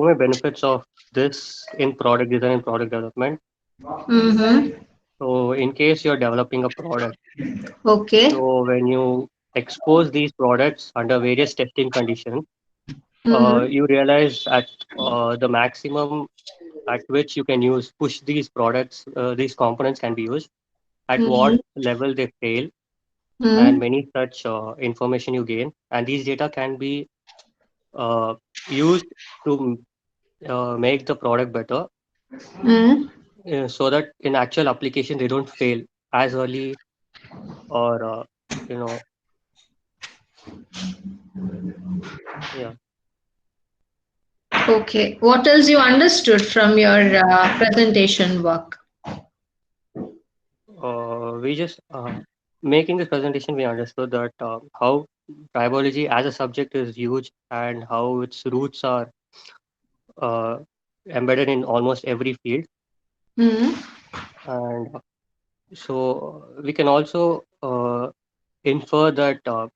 main benefits of this in product design and product development. mm-hmm. So, in case you're developing a product, Okay. so when you expose these products under various testing conditions, Mm-hmm. you realize at the maximum at which you can push these products, these components can be used, at Mm-hmm. what level they fail, and many such information you gain, and these data can be used to make the product better, so that in actual application they don't fail as early, or you know yeah. Okay. What else you understood from your presentation work? We just making this presentation, we understood that how tribology as a subject is huge and how its roots are embedded in almost every field. And so we can also infer that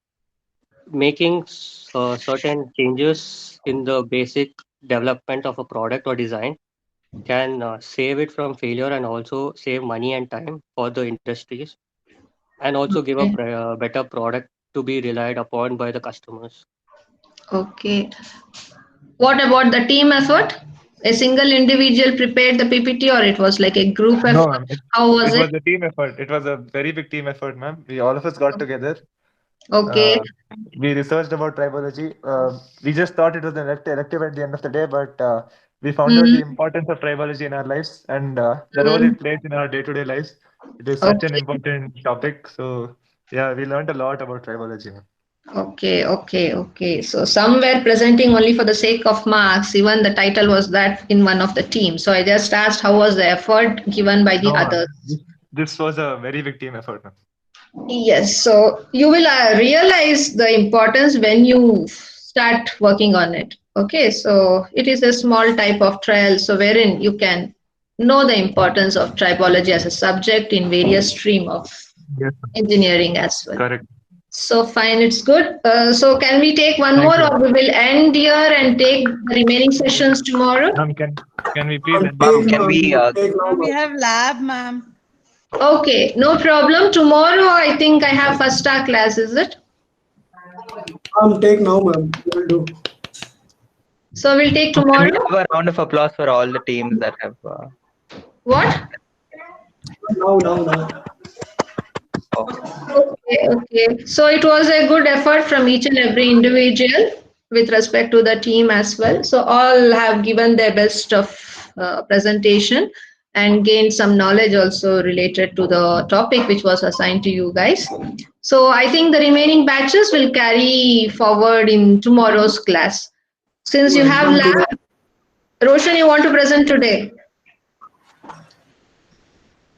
making certain changes in the basic development of a product or design can save it from failure, and also save money and time for the industries, and also give a better product to be relied upon by the customers. Okay. What about the team effort? A single individual prepared the PPT, or it was like a group No, effort? ma'am. How was It it? was a team effort. It was a very big team effort, ma'am. We all of us got together. Okay. We researched about tribology. We just thought it was an elective at the end of the day, but we found out the importance of tribology in our lives and the role it plays in our day-to-day lives. It is such an important topic. So yeah, we learned a lot about tribology, ma'am. Okay. So some were presenting only for the sake of marks. Even the title was that in one of the teams. So I just asked how was the effort given by the No, ma'am. others. This was a very big team effort, ma'am. Yes. So you will realize the importance when you start working on it. Okay. So it is a small type of trial. So wherein you can know the importance of tribology as a subject in various stream of Yes, engineering as well. correct. So fine, it's good. So can we take one Thank more, you. or we will end here and take the remaining sessions tomorrow? Ma'am, can we please end Ma'am, it? we have lab, ma'am. Okay, no problem. Tomorrow, I think I have first star class, is it? Take now, ma'am. We will do. So we'll take Can tomorrow. we have a round of applause for all the teams that have? What? Now. Okay. So it was a good effort from each and every individual with respect to the team as well. So all have given their best of presentation and gained some knowledge also related to the topic which was assigned to you guys. So I think the remaining batches will carry forward in tomorrow's class. Since you have lab, Roshan, you want to present today?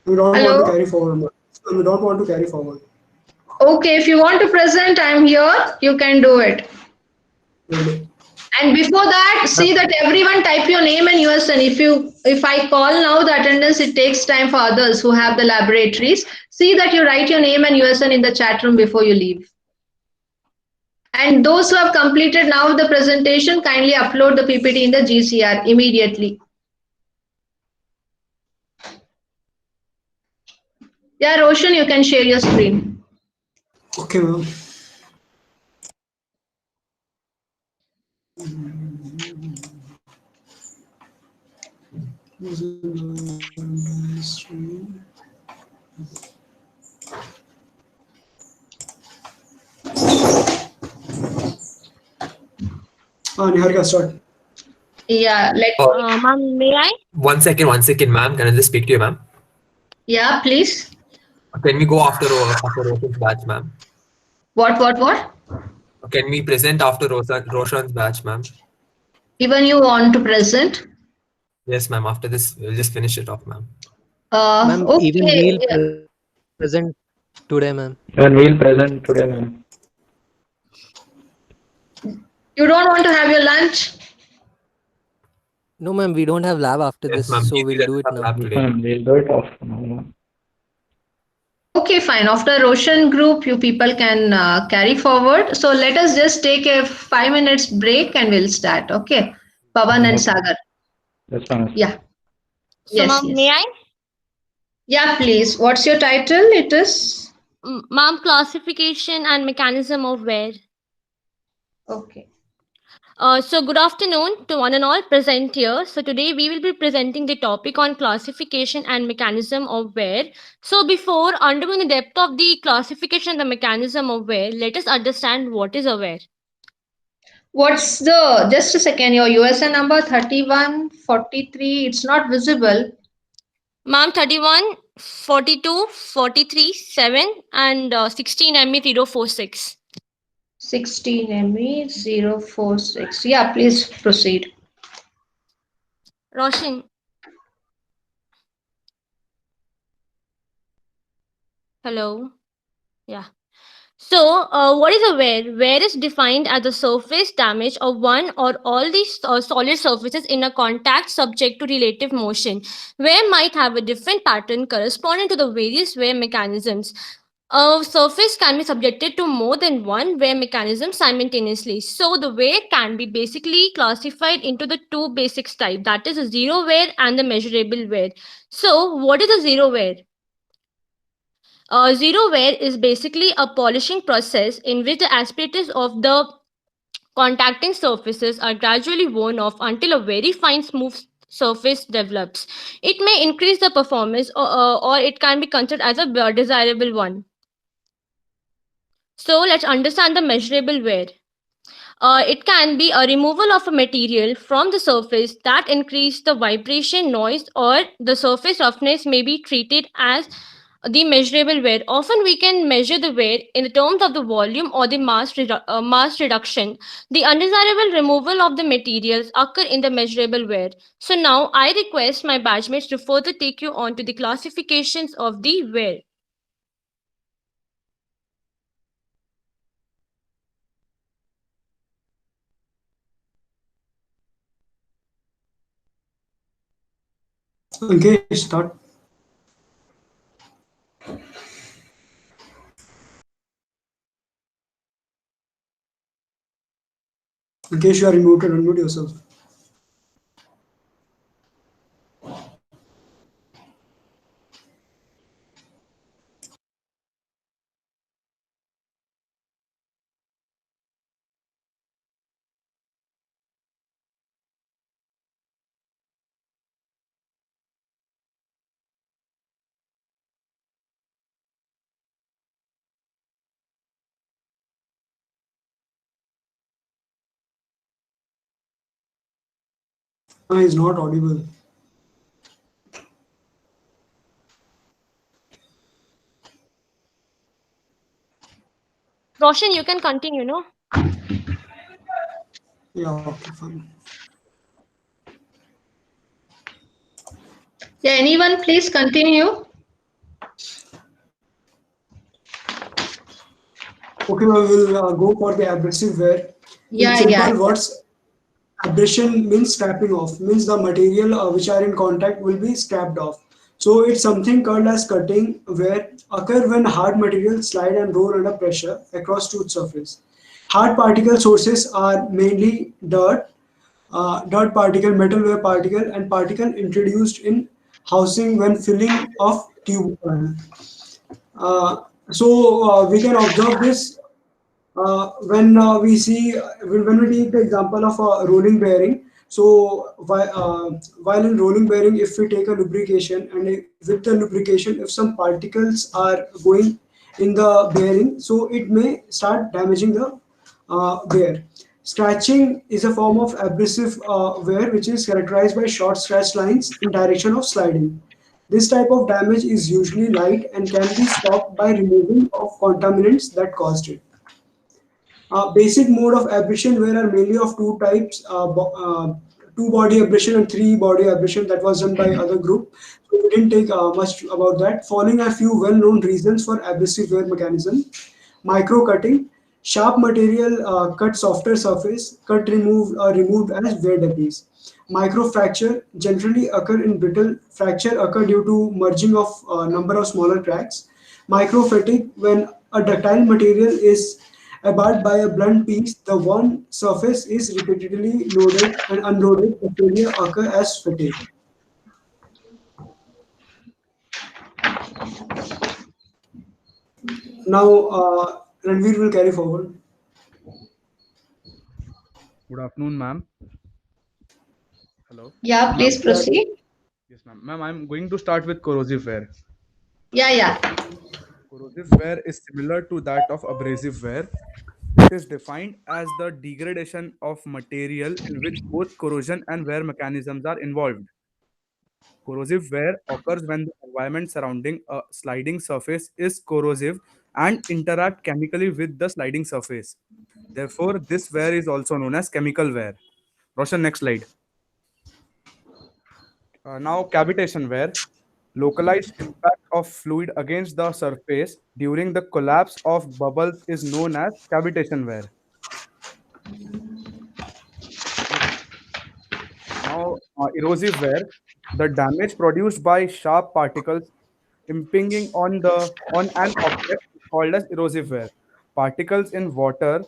We don't Hello? want to carry forward, ma'am. We don't want to carry forward. Okay, if you want to present, I'm here. You can do it. And before that, see that everyone type your name and USN. If I call now the attendance, it takes time for others who have the laboratories. See that you write your name and USN in the chat room before you leave. And those who have completed now the presentation, kindly upload the PPT in the GCR immediately. Yeah, Roshan, you can share your screen. Okay, ma'am. Niharika, start. Yeah, ma'am, may I? One second, ma'am. Can I just speak to you, ma'am? Yeah, please. Can we go after Roshan's batch, ma'am? What? Can we present after Roshan's batch, ma'am? Even you want to present? Yes, ma'am. After this, we'll just finish it off, ma'am. Ma'am, Okay. even we'll present today, ma'am. And we'll present today, ma'am. You don't want to have your lunch? No, ma'am, we don't have lab after this, so we'll do it now. We'll do it off now. Okay, fine. After Roshan group, you people can carry forward. So let us just take a 5 minutes break and we'll start. Okay. Pavan and Sagar. That's fine. Yeah. So, Yes. ma'am, may I? Yeah, please. What's your title? It is? Ma'am, classification and mechanism of wear. Okay. So good afternoon to one and all present here. So today we will be presenting the topic on classification and mechanism of wear. So before undergoing the depth of the classification and the mechanism of wear, let us understand what is a wear. What's the, just a second, your USN number 3143, it's not visible. Ma'am, 31, 42, 43, 7 and 16 ME 046. 16 ME 046. Yeah, please proceed. Roshan. Hello. Yeah. So, what is a wear? Wear is defined as the surface damage of one or all these solid surfaces in a contact subject to relative motion. Wear might have a different pattern corresponding to the various wear mechanisms. A surface can be subjected to more than one wear mechanism simultaneously. So, the wear can be basically classified into the two basic types, that is, the zero wear and the measurable wear. So, what is a zero wear? Zero wear is basically a polishing process in which the asperities of the contacting surfaces are gradually worn off until a very fine smooth surface develops. It may increase the performance or it can be considered as a desirable one. So let's understand the measurable wear. It can be a removal of a material from the surface that increase the vibration, noise, or the surface roughness may be treated as the measurable wear. Often we can measure the wear in the terms of the volume or the mass reduction. The undesirable removal of the materials occur in the measurable wear. So now I request my batchmates to further take you on to the classifications of the wear. Okay, start. In case you are muted, unmute yourself. Is not audible. Roshan, you can continue, no? Yeah, okay, fine. Yeah, anyone please continue. Okay, we will go for the abrasive wear. Yeah, In simple yeah. words, abrasion means scraping off, means the material which are in contact will be scraped off. So it's something called as cutting, where occur when hard materials slide and roll under pressure across tooth surface. Hard particle sources are mainly dirt, dirt particle, metal wear particle, and particle introduced in housing when filling of tube. We can observe this when we see when we take the example of a rolling bearing. So while in rolling bearing, if we take a lubrication and with the lubrication, if some particles are going in the bearing, so it may start damaging the wear. Scratching is a form of abrasive wear which is characterized by short scratch lines in direction of sliding. This type of damage is usually light and can be stopped by removing of contaminants that caused it. Basic mode of abrasion wear are mainly of two types, two body abrasion and three body abrasion that was done by other group. So we didn't take much about that. Following a few well-known reasons for abrasive wear mechanism: micro cutting, sharp material cut softer surface, cut removed as wear debris. Micro fracture generally occur in brittle. Fracture occur due to merging of number of smaller cracks. Micro fatigue, when a ductile material is about by a blunt piece, the one surface is repeatedly loaded and unloaded. The failure occur as fatigue. Now, Ranveer will carry forward. Good afternoon, ma'am. Hello. Yeah, please proceed. Yes, ma'am. Ma'am, I'm going to start with corrosive wear. Yeah. Corrosive wear is similar to that of abrasive wear. It is defined as the degradation of material in which both corrosion and wear mechanisms are involved. Corrosive wear occurs when the environment surrounding a sliding surface is corrosive and interact chemically with the sliding surface. Therefore, this wear is also known as chemical wear. Roshan, next slide. Now, cavitation wear. Localized impact of fluid against the surface during the collapse of bubbles is known as cavitation wear. Now, erosive wear. The damage produced by sharp particles impinging on an object is called as erosive wear. Particles in water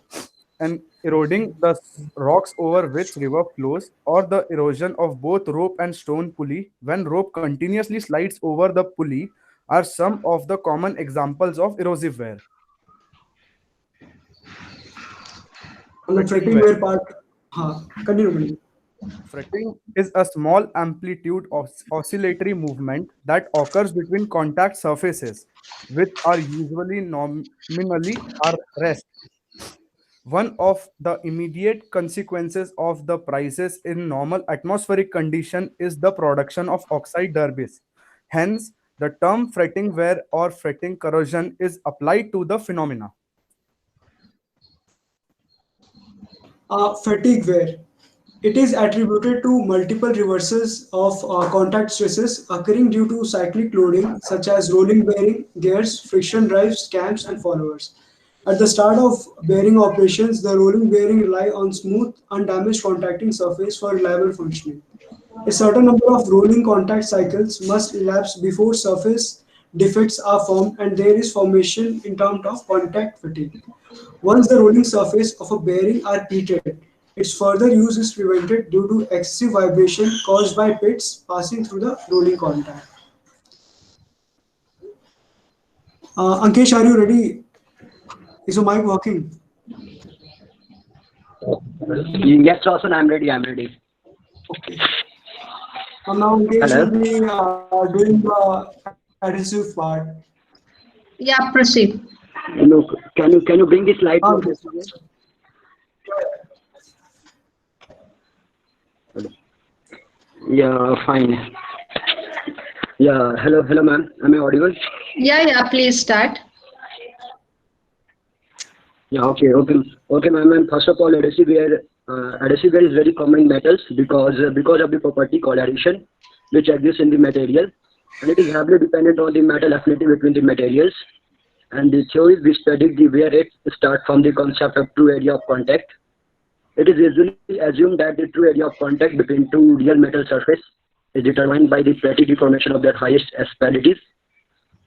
and eroding the rocks over which river flows, or the erosion of both rope and stone pulley when rope continuously slides over the pulley, are some of the common examples of erosive wear. On the Fretting fretting wear. wear part, continue. Fretting is a small amplitude of oscillatory movement that occurs between contact surfaces, which are usually nominally at rest. One of the immediate consequences of the prices in normal atmospheric condition is the production of oxide derbies. Hence, the term fretting wear or fretting corrosion is applied to the phenomena. Fatigue wear. It is attributed to multiple reversals of contact stresses occurring due to cyclic loading, such as rolling bearing, gears, friction drives, cams, and followers. At the start of bearing operations, the rolling bearing rely on smooth, undamaged contacting surface for reliable functioning. A certain number of rolling contact cycles must elapse before surface defects are formed, and there is formation in terms of contact fatigue. Once the rolling surface of a bearing are pitted, its further use is prevented due to excessive vibration caused by pits passing through the rolling contact. Ankesh, are you ready? Is your mic working? Yes, Roshan, I'm ready. Okay. Now Ankesh Hello. will be doing the adhesive part. Yeah, proceed. Look, can you bring this slide? Yeah, fine. Yeah, hello, ma'am. Am I audible? Yeah, please start. Yeah, okay, ma'am. And first of all, adhesive wear is very common in metals because of the property called adhesion, which exists in the material, and it is heavily dependent on the metal affinity between the materials. And the theories we studied the wear rate start from the concept of true area of contact. It is usually assumed that the true area of contact between two real metal surfaces is determined by the fatigue deformation of their highest asperities.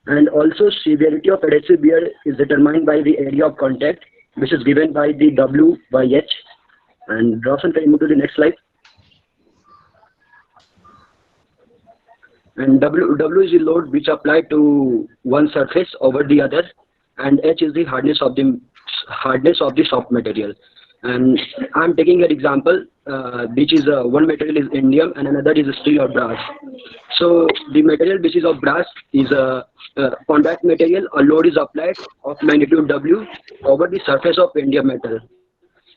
And also severity of adhesive wear is determined by the area of contact, which is given by the W by H. And Roshan, can you move to the next slide? And W is the load which applied to one surface over the other, and H is the hardness of the soft material. And I'm taking an example, which is one material is indium and another is steel or brass. So the material which is of brass is a contact material. A load is applied of magnitude W over the surface of indium metal.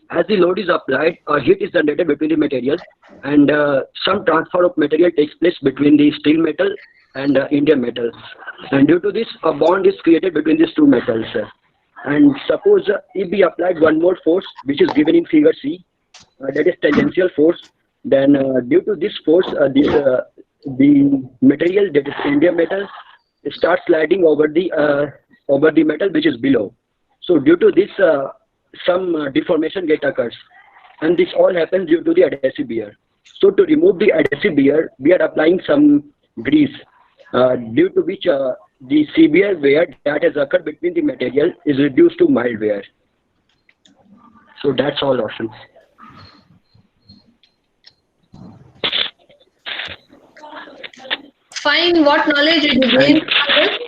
As the load is applied, a heat is generated between the materials, and some transfer of material takes place between the steel metal and indium metal. And due to this, a bond is created between these two metals. And suppose if we applied one more force, which is given in figure C, that is tangential force, then due to this force, the material, that is indium metal, starts sliding over the metal which is below. So due to this, some deformation occurs, and this all happens due to the adhesive wear. So to remove the adhesive wear, we are applying some grease, due to which the severe wear that has occurred between the material is reduced to mild wear. So that's all options. Fine. What knowledge did you gain?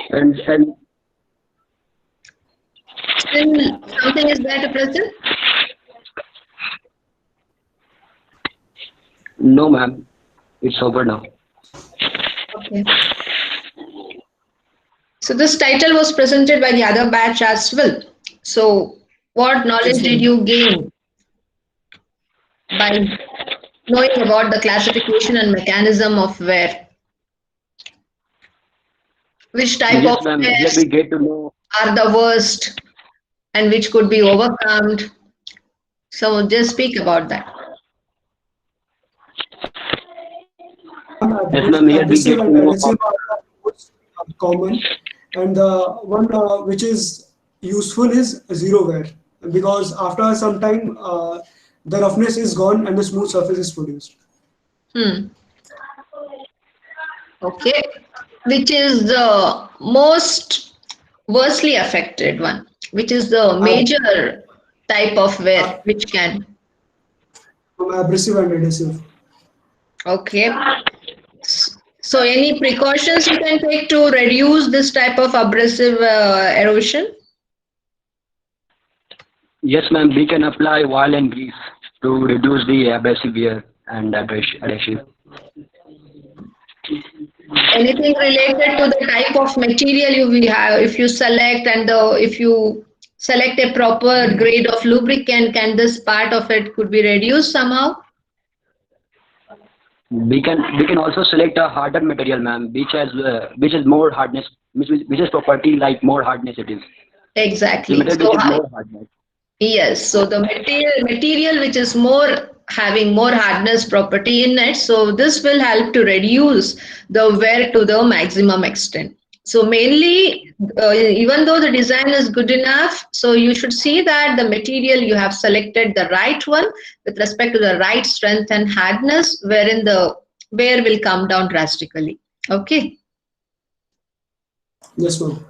And Still something is there to present? No, ma'am. It's over now. Okay. So this title was presented by the other batch as well. So what knowledge did you gain by knowing about the classification and mechanism of wear? Which type Yes, of ma'am. Here wears we get to know. are the worst and which could be overcome? So just speak about that. Yes, ma'am. Here we Abrasive get to and know adhesive are the most common, and the one which is useful is zero wear, because after some time the roughness is gone and the smooth surface is produced. Hmm. Okay. Which is the most worstly affected one? Which is the major type of wear which can? Abrasive and adhesive. Okay. So any precautions you can take to reduce this type of abrasive erosion? Yes, ma'am. We can apply oil and grease to reduce the abrasive wear and adhesive. Anything related to the type of material you will have, if you select and if you select a proper grade of lubricant, can this part of it could be reduced somehow? We can also select a harder material, ma'am, which has more hardness, which has property like more hardness it is. The Exactly. material So which is more hardness. yes, so the material which is more having more hardness property in it, so this will help to reduce the wear to the maximum extent. So mainly, even though the design is good enough, so you should see that the material you have selected the right one with respect to the right strength and hardness, wherein the wear will come down drastically. Okay. Yes, ma'am.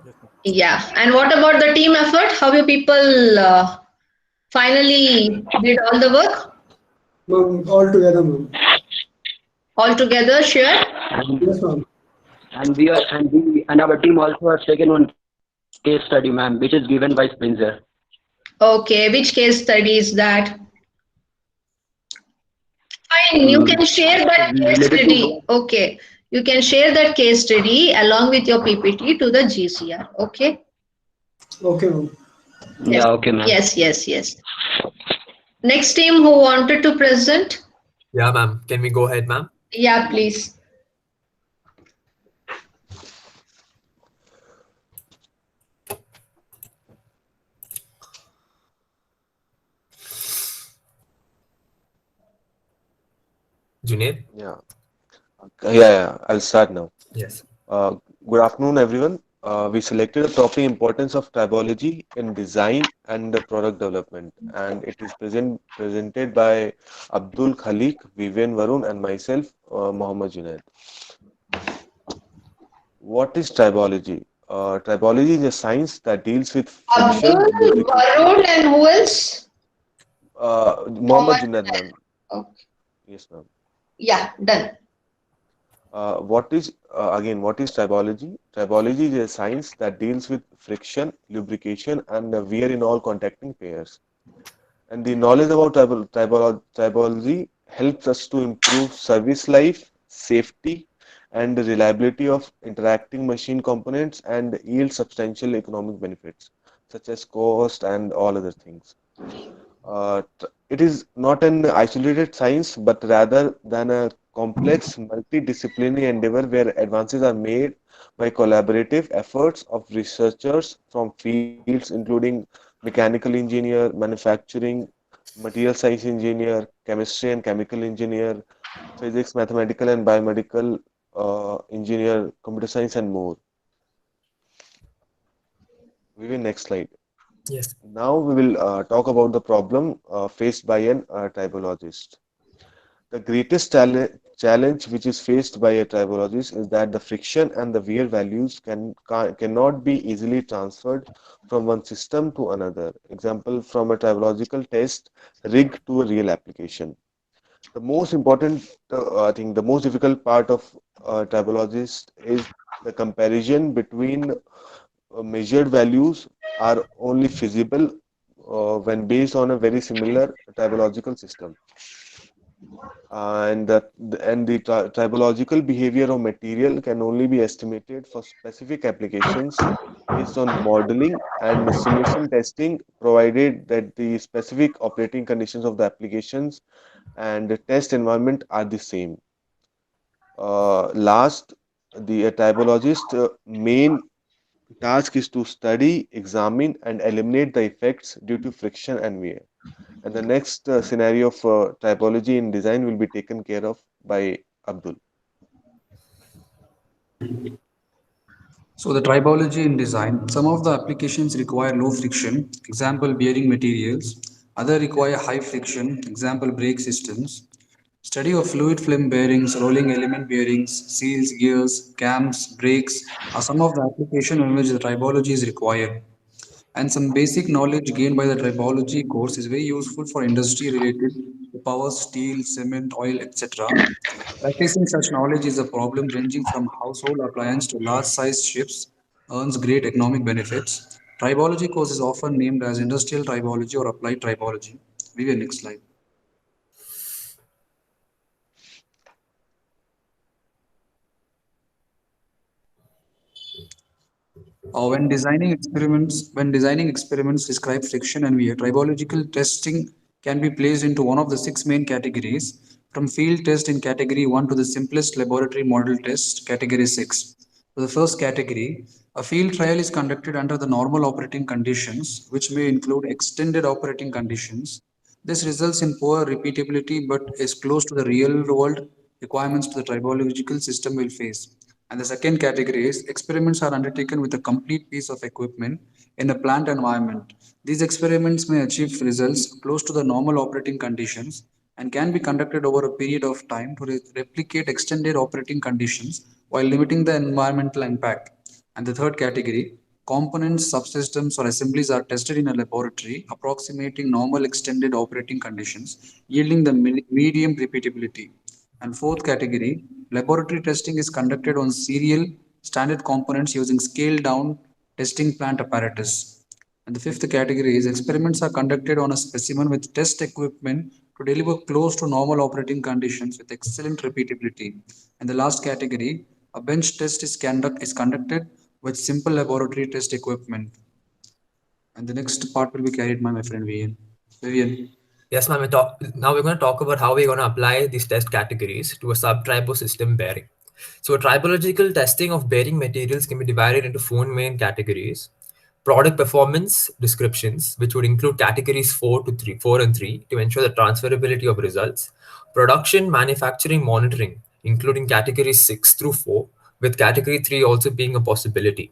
Yeah. And what about the team effort? How you people finally did all the work? All together, ma'am. All together, sure? Yes, ma'am. And our team also has taken one case study, ma'am, which is given by Spencer. Okay, which case study is that? Fine, you can share that case Related to study. Okay, you can share that case study along with your PPT to the GCR. Okay? Okay, ma'am. Yes, okay, ma'am. yes. Next team who wanted to present? Yeah, ma'am. Can we go ahead, ma'am? Yeah, please. Junaid? Yeah. Yeah, I'll start now. Yes. Good afternoon, everyone. We selected the topic importance of tribology in design and product development, and it is presented by Abdul Khalik, Vivian Varun, and myself, Mohammad Junaid. What is tribology? Tribology is a science that deals with friction, Abdul, lubrication. Varun, and who else? Mohammad Junaid, ma'am. Okay. Yes, ma'am. Yeah, done. What is tribology? Tribology is a science that deals with friction, lubrication, and wear in all contacting pairs. And the knowledge about tribology helps us to improve service life, safety, and the reliability of interacting machine components and yield substantial economic benefits, such as cost and all other things. It is not an isolated science, but rather than a complex, multidisciplinary endeavor where advances are made by collaborative efforts of researchers from fields including mechanical engineer, manufacturing, material science engineer, chemistry and chemical engineer, physics, mathematical and biomedical engineer, computer science, and more. We will next slide. Yes. Now we will talk about the problem faced by an tribologist. The greatest challenge which is faced by a tribologist is that the friction and the wear values cannot be easily transferred from one system to another. Example, from a tribological test rig to a real application. The most important, I think, the most difficult part of tribologist is the comparison between measured values are only feasible when based on a very similar typological system. and the tribological behavior of material can only be estimated for specific applications based on modeling and simulation testing, provided that the specific operating conditions of the applications and the test environment are the same. Last, the typologist main task is to study, examine, and eliminate the effects due to friction and wear. And the next scenario of typology in design will be taken care of by Abdul. So the tribology in design, some of the applications require low friction, example bearing materials. Other require high friction, example brake systems. Study of fluid flame bearings, rolling element bearings, seals, gears, cams, brakes are some of the applications in which the tribology is required. And some basic knowledge gained by the tribology course is very useful for industry related to power, steel, cement, oil, etc. Practicing such knowledge is a problem ranging from household appliance to large sized ships, earns great economic benefits. Tribology course is often named as industrial tribology or applied tribology. Vivian, next slide. When designing experiments describe friction and wear, tribological testing can be placed into one of the six main categories, from field test in category 1 to the simplest laboratory model test, category 6. For the first category, a field trial is conducted under the normal operating conditions, which may include extended operating conditions. This results in poor repeatability but is close to the real world requirements the tribological system will face. And the second category is experiments are undertaken with a complete piece of equipment in a plant environment. These experiments may achieve results close to the normal operating conditions and can be conducted over a period of time to replicate extended operating conditions while limiting the environmental impact. And the third category, components, subsystems, or assemblies are tested in a laboratory, approximating normal extended operating conditions, yielding the medium repeatability. And fourth category, laboratory testing is conducted on serial standard components using scaled down testing plant apparatus. And the fifth category is experiments are conducted on a specimen with test equipment to deliver close to normal operating conditions with excellent repeatability. And the last category, a bench test is conducted with simple laboratory test equipment. And the next part will be carried by my friend Vivian. Vivian. Yes, ma'am. Now we're going to talk about how we're going to apply these test categories to a sub-tribo system bearing. So a tribological testing of bearing materials can be divided into four main categories. Product performance descriptions, which would include categories 4 and 3 to ensure the transferability of results. Production manufacturing monitoring, including categories 6 through 4, with category 3 also being a possibility.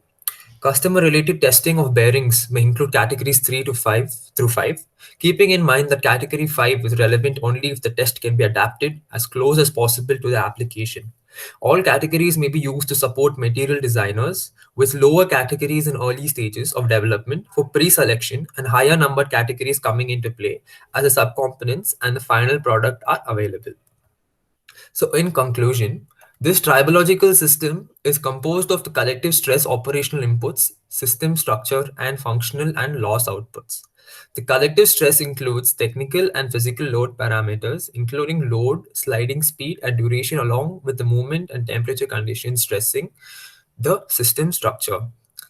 Customer-related testing of bearings may include categories 3 to 5 through 5, keeping in mind that category 5 is relevant only if the test can be adapted as close as possible to the application. All categories may be used to support material designers, with lower categories in early stages of development for pre-selection and higher numbered categories coming into play as the subcomponents and the final product are available. So in conclusion, this tribological system is composed of the collective stress operational inputs, system structure, and functional and loss outputs. The collective stress includes technical and physical load parameters, including load, sliding speed, and duration, along with the movement and temperature conditions stressing the system structure.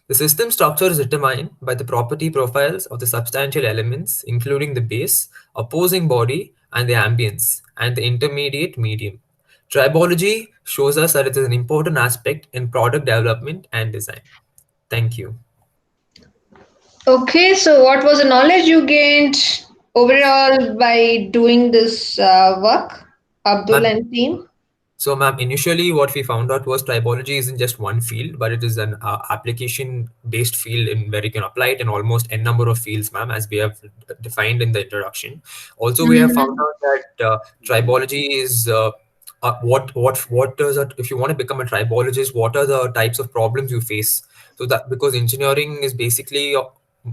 The system structure is determined by the property profiles of the substantial elements, including the base, opposing body, and the ambience, and the intermediate medium. Tribology shows us that it is an important aspect in product development and design. Thank you. Okay, so what was the knowledge you gained overall by doing this work, Abdul and team? So, ma'am, initially what we found out was tribology isn't just one field, but it is an application-based field in where you can apply it in almost n number of fields, ma'am, as we have defined in the introduction. Also, we have found out that tribology is what does it, if you want to become a tribologist, what are the types of problems you face? So that because engineering is basically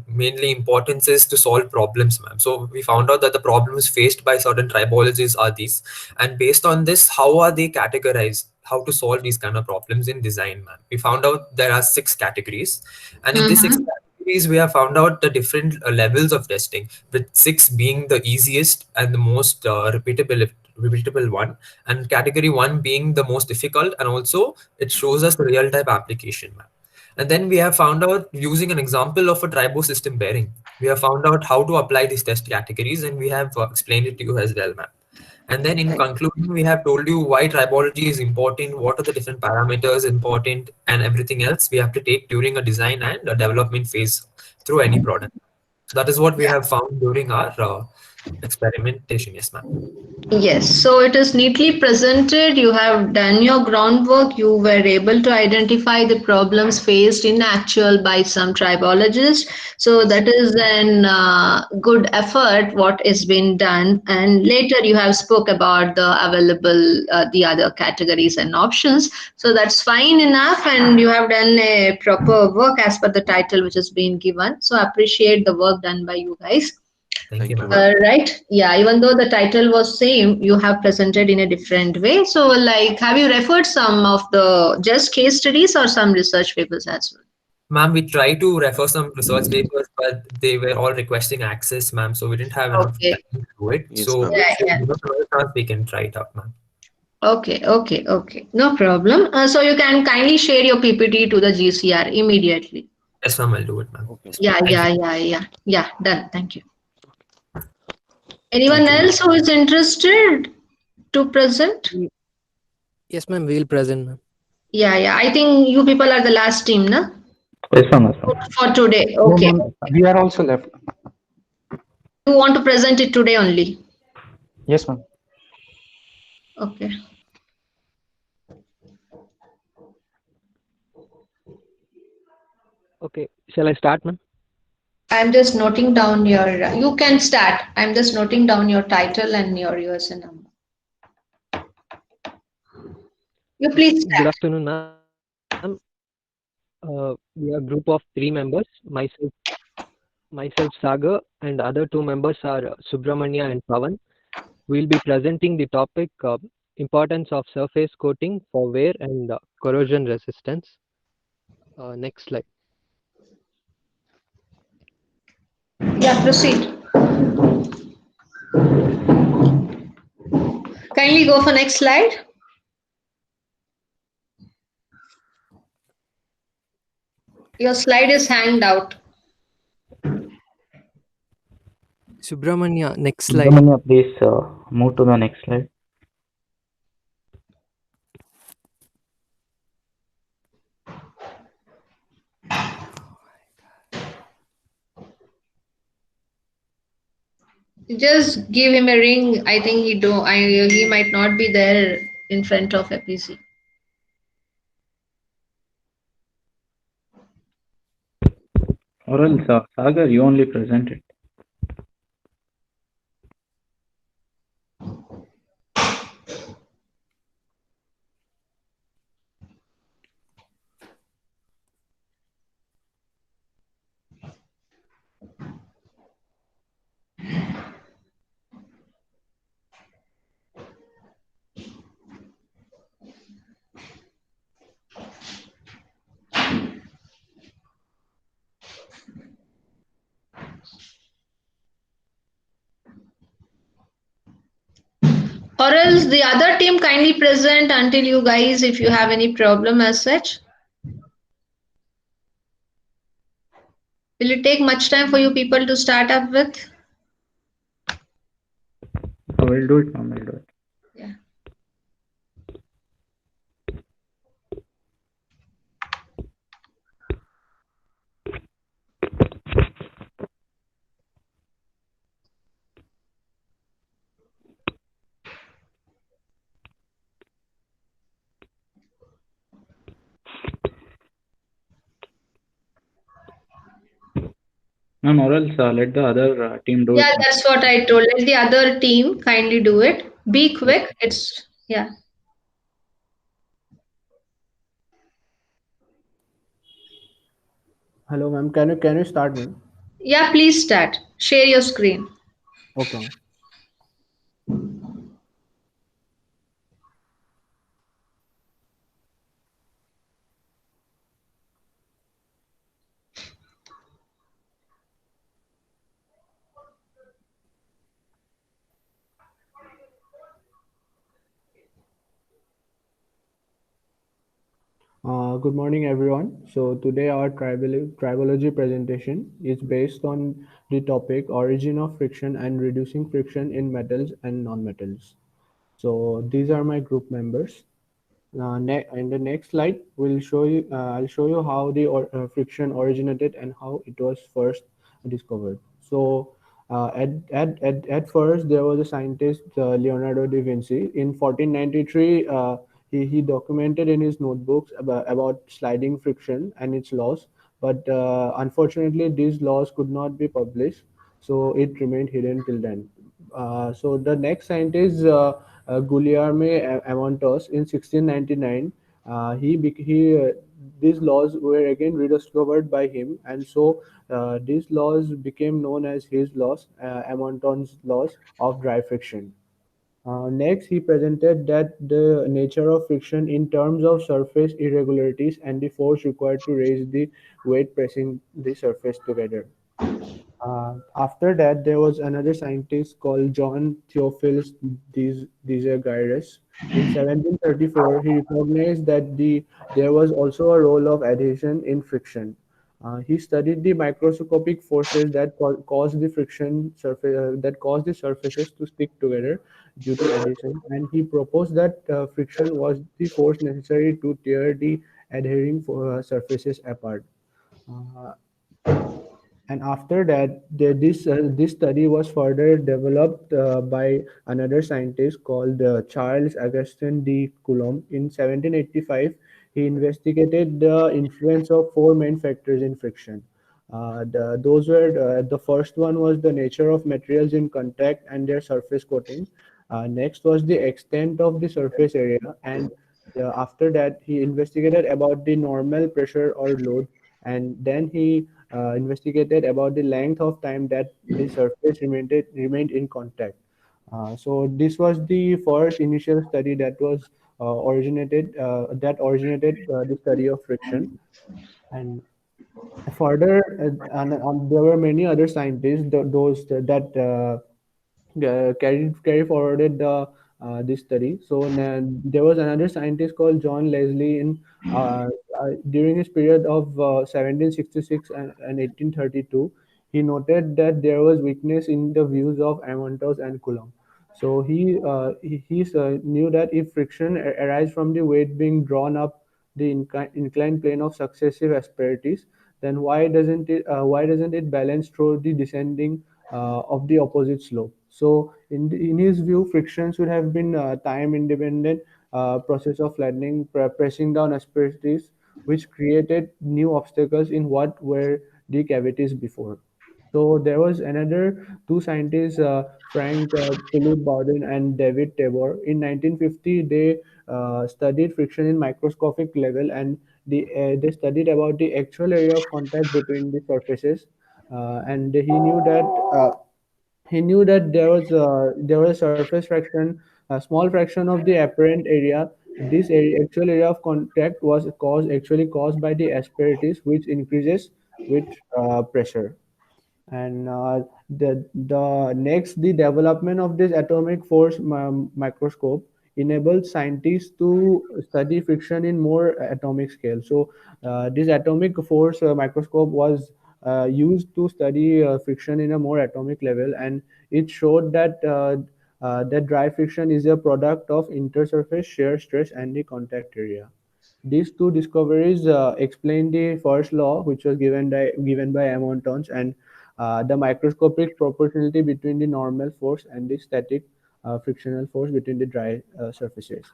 mainly importance is to solve problems, ma'am. So we found out that the problems faced by certain tribologists are these, and based on this, how are they categorized? How to solve these kind of problems in design, ma'am? We found out there are 6 categories, and in these 6 categories, we have found out the different levels of testing, with 6 being the easiest and the most repeatable repeatable one, and category 1 being the most difficult, and also it shows us the real type application map. And then we have found out, using an example of a tribo system bearing, we have found out how to apply these test categories, and we have explained it to you as well, ma'am. And then in conclusion, we have told you why tribology is important, what are the different parameters important, and everything else we have to take during a design and a development phase through any product. So that is what we have found during our experimentation. Yes, ma'am. Yes, so it is neatly presented. You have done your groundwork. You were able to identify the problems faced in actual by some tribologists. So that is an good effort what is being done. And later you have spoke about the available the other categories and options. So that's fine enough, and you have done a proper work as per the title which has been given. So I appreciate the work done by you guys. Thank you, ma'am. Right. Yeah. Even though the title was same, you have presented in a different way. So, like, have you referred some of the just case studies or some research papers as well? Ma'am, we tried to refer some research papers, but they were all requesting access, ma'am. So we didn't have enough Okay. time to do it. Yes, So ma'am. Yeah. if you Yeah. give us another chance, we can try it out, ma'am. Okay. Okay. Okay. No problem. So you can kindly share your PPT to the GCR immediately. Yes, ma'am, I'll do it, ma'am. Okay. Yeah. Thank Yeah. you. Yeah. Yeah. Yeah. Done. Thank you. Anyone Thank you, ma'am. else who is interested to present? Yes, ma'am. We'll present, ma'am. Yeah. Yeah. I think you people are the last team, no? Yes, ma'am. Yes, ma'am. For today. No, Okay. ma'am. We are also left. You want to present it today only? Yes, ma'am. Okay. Okay. Shall I start, ma'am? I'm just noting down your, you can start. I'm just noting down your title and your USN number. You please Good start. afternoon, ma'am. We are a group of 3 members. Myself, Sagar, and other 2 members are Subramanya and Pawan. We'll be presenting the topic importance of surface coating for wear and corrosion resistance. Next slide. Yeah, proceed. Kindly go for next slide. Your slide is hanged out. Subramanya, next slide. Subramanya, please move to the next slide. Just give him a ring. I think he might not be there in front of a PC. Or else, Sagar, you only present it. Or else the other team kindly present until you guys, if you have any problem as such. Will it take much time for you people to start up with? I will do it, ma'am. I'll do it. Yeah. Ma'am, or else let the other team do it. Yeah, that's what I told. Let the other team kindly do it. Be quick. It's, yeah. Hello, ma'am. Can you start, ma'am? Yeah, please start. Share your screen. Okay, ma'am. Good morning, everyone. So today our tribology presentation is based on the topic origin of friction and reducing friction in metals and non-metals. So these are my group members. In the next slide, I'll show you how the friction originated and how it was first discovered. So at first, there was a scientist, Leonardo da Vinci. In 1493, he documented in his notebooks about sliding friction and its laws. But unfortunately, these laws could not be published, so it remained hidden till then. So the next scientist, Guillermo Amontos, in 1699, these laws were again rediscovered by him, and so these laws became known as his laws, Amonton's laws of dry friction. Next, he presented that the nature of friction in terms of surface irregularities and the force required to raise the weight pressing the surface together. After that, there was another scientist called John Theophilus Desargues. In 1734, he recognized that there was also a role of adhesion in friction. He studied the microscopic forces that cause the friction surface that cause the surfaces to stick together due to adhesion, and he proposed that friction was the force necessary to tear the adhering surfaces apart. Uh, and after that, this study was further developed by another scientist called Charles Augustin de Coulomb. In 1785, he investigated the influence of four main factors in friction. The first one was the nature of materials in contact and their surface coating. Next was the extent of the surface area, and after that, he investigated about the normal pressure or load, and then he investigated about the length of time that the surface remained in contact. So this was the first initial study that was originated the study of friction. And further, there were many other scientists, those that carry forwarded this study. So there was another scientist called John Leslie in during his period of 1766 and 1832. He noted that there was weakness in the views of Amontos and Coulomb. So he knew that if friction arises from the weight being drawn up the inclined plane of successive asperities, then why doesn't it balance through the descending of the opposite slope? So in his view, friction should have been time independent process of flattening, pressing down asperities, which created new obstacles in what were the cavities before. So there was another two scientists, Frank Philip Bowden and David Tabor. In 1950, they studied friction in microscopic level, and they studied about the actual area of contact between the surfaces, and he knew that there was a surface fraction, a small fraction of the apparent area. This actual area of contact was caused by the asperities, which increases with pressure. And the development of this atomic force microscope enabled scientists to study friction in more atomic scale. So this atomic force microscope was used to study friction in a more atomic level, and it showed that dry friction is a product of intersurface shear stress and the contact area. These two discoveries explain the first law, which was given by Amontons, and the microscopic proportionality between the normal force and the static frictional force between the dry surfaces.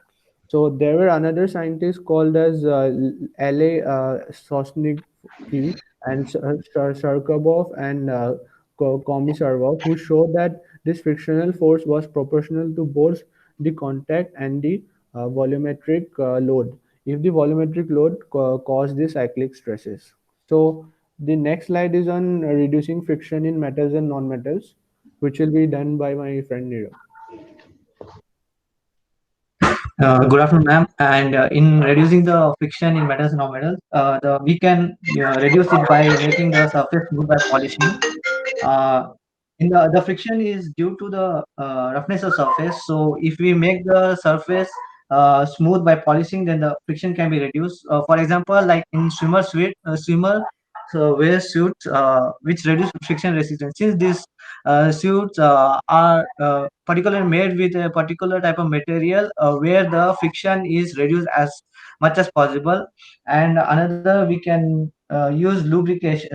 So there were another scientists called as L.A. Sosnicky and Sharkabov and Komisarov, who showed that this frictional force was proportional to both the contact and the volumetric load, if the volumetric load caused the cyclic stresses. So the next slide is on reducing friction in metals and non-metals, which will be done by my friend Nirav. Good afternoon, ma'am. And in reducing the friction in metals and non-metals, we can reduce it by making the surface smooth by polishing. The friction is due to the roughness of surface. So if we make the surface smooth by polishing, then the friction can be reduced. For example, like in swimmer wear suits which reduce friction resistance. Since these suits are particularly made with a particular type of material where the friction is reduced as much as possible. And another, we can use lubricants.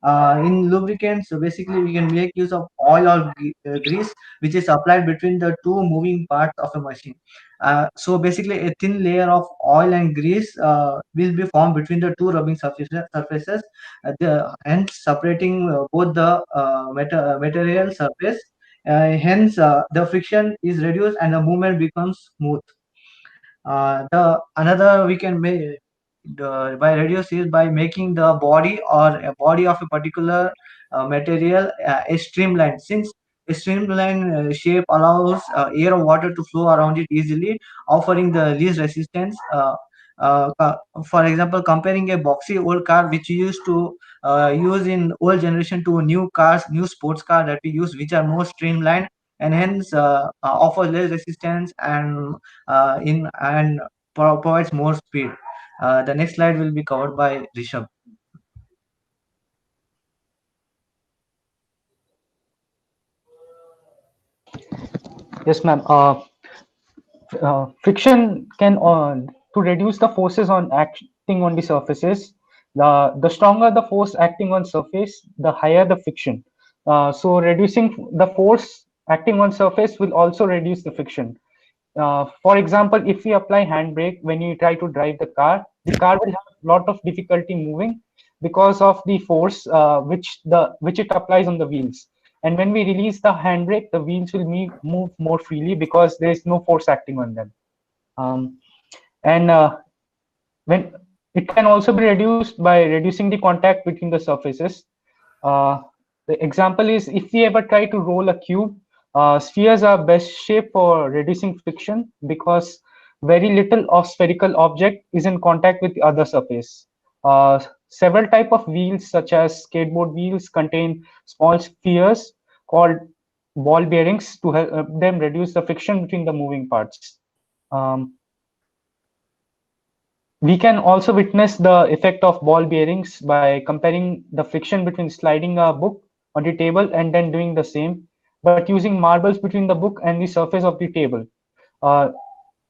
In lubricants, so basically we can make use of oil or grease which is applied between the two moving parts of a machine. So basically a thin layer of oil and grease will be formed between the two rubbing surfaces, hence separating both the material surface. Hence the friction is reduced and the movement becomes smooth. The another we can make by reduce is by making the body or a body of a particular material a streamline. Since a streamline shape allows air or water to flow around it easily, offering the least resistance. For example, comparing a boxy old car which you used to use in old generation to new cars, new sports car that we use, which are more streamlined and hence offer less resistance and provides more speed. The next slide will be covered by Rishabh. Yes, ma'am. Friction can to reduce the forces on acting on the surfaces. The stronger the force acting on surface, the higher the friction. So reducing the force acting on surface will also reduce the friction. For example, if we apply handbrake when you try to drive the car will have a lot of difficulty moving because of the force which it applies on the wheels. And when we release the handbrake, the wheels will move more freely because there is no force acting on them. And when it can also be reduced by reducing the contact between the surfaces. The example is if we ever try to roll a cube, spheres are best shape for reducing friction because very little of spherical object is in contact with the other surface. Several type of wheels such as skateboard wheels contain small spheres called ball bearings to help them reduce the friction between the moving parts. We can also witness the effect of ball bearings by comparing the friction between sliding a book on the table and then doing the same, but using marbles between the book and the surface of the table.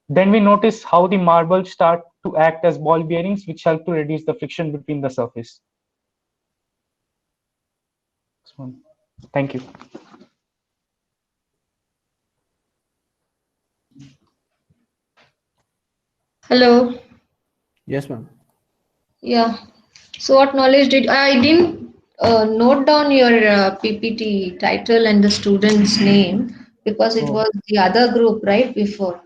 Then we notice how the marbles start to act as ball bearings, which help to reduce the friction between the surface. Thank you. Hello. Yes, ma'am. Yeah. So what knowledge did I didn't note down your PPT title and the student's name because it Oh. was the other group right before.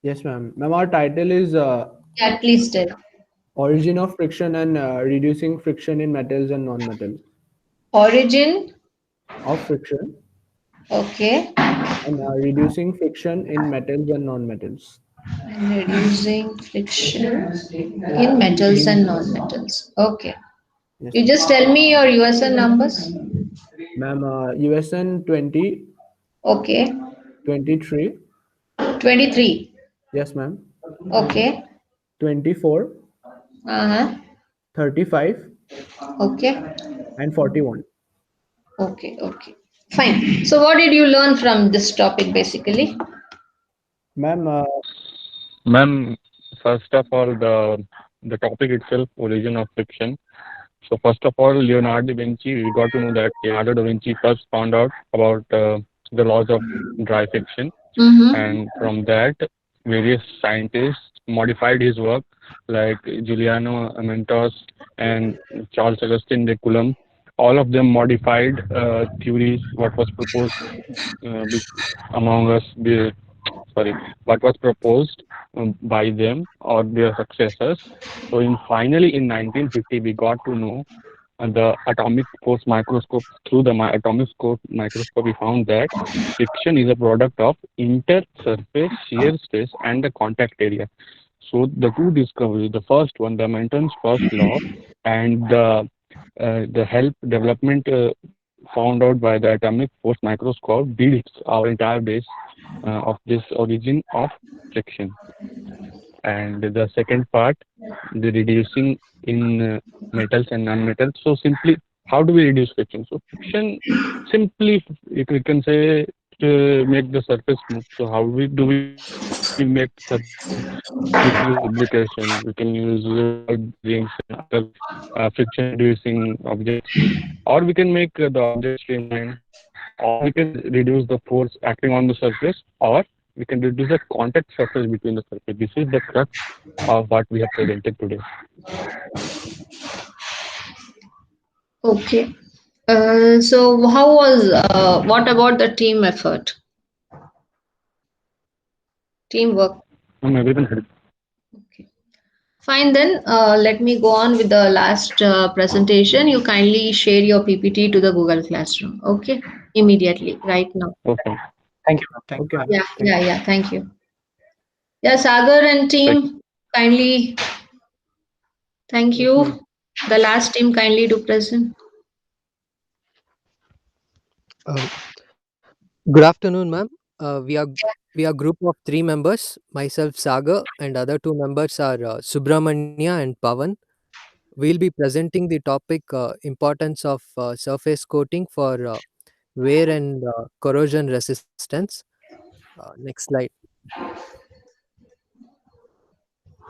Yes, ma'am. Ma'am, our title is Yeah, please tell. Origin of Friction and Reducing Friction in Metals and Non-Metals. Origin Of friction Okay. and reducing friction in metals and non-metals. And reducing friction in metals and non-metals. Okay. Yes, You ma'am. just tell me your USN numbers. Ma'am, USN 20, Okay. 23. 23. Yes, ma'am. Okay. 24, Uh-huh. 35, Okay. and 41. Okay. Okay. Fine. So what did you learn from this topic basically? Ma'am, Ma'am, first of all, the topic itself, origin of friction. So first of all, Leonardo da Vinci, we got to know that Leonardo da Vinci first found out about the laws of dry friction. Mm-hmm. And from that, various scientists modified his work, like Giuliano Mentos and Charles Augustin de Coulomb. All of them modified theories, what was proposed among us, what was proposed by them or their successors. So finally in 1950, we got to know the atomic force microscope. Through the atomic force microscope, we found that friction is a product of inter-surface shear stress and the contact area. So the two discoveries, the first one, the Manton's first law, and the help development found out by the atomic force microscope builds our entire base of this origin of friction. And the second part, the reducing in metals and non-metals. So simply, how do we reduce friction? So friction, simply we can say, to make the surface smooth. So how do we make surface? We can use lubrication. We can use rings and other friction reducing objects, or we can make the object streamlined, or we can reduce the force acting on the surface, or we can reduce the contact surface between the surface. This is the crux of what we have presented today. Okay. So how was what about the team effort? Teamwork. Everyone help. Fine then, let me go on with the last presentation. You kindly share your PPT to the Google Classroom. Okay, immediately, right now. Okay. Thank you. Thank you. Yeah, thank you. Yeah, Sagar and team, kindly, thank you. The last team, kindly do present. Good afternoon, ma'am. We are group of 3 members. Myself, Sagar, and other 2 members are Subramanya and Pavan. We'll be presenting the topic importance of surface coating for wear and corrosion resistance. Next slide.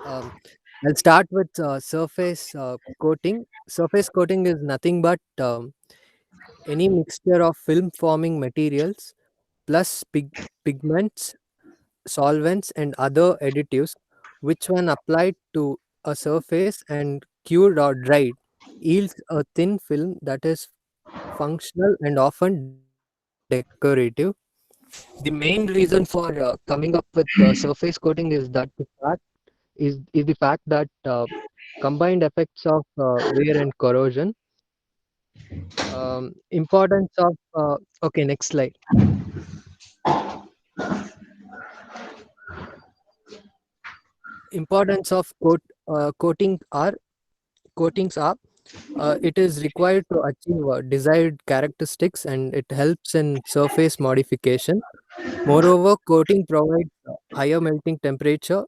I'll start with surface coating. Surface coating is nothing but any mixture of film forming materials plus pigments, solvents, and other additives, which when applied to a surface and cured or dried, yields a thin film that is functional and often decorative. The main reason for coming up with surface coating is that the fact that combined effects of wear and corrosion. Importance of okay, next slide. Importance of coatings are it is required to achieve desired characteristics, and it helps in surface modification. Moreover, coating provides higher melting temperature,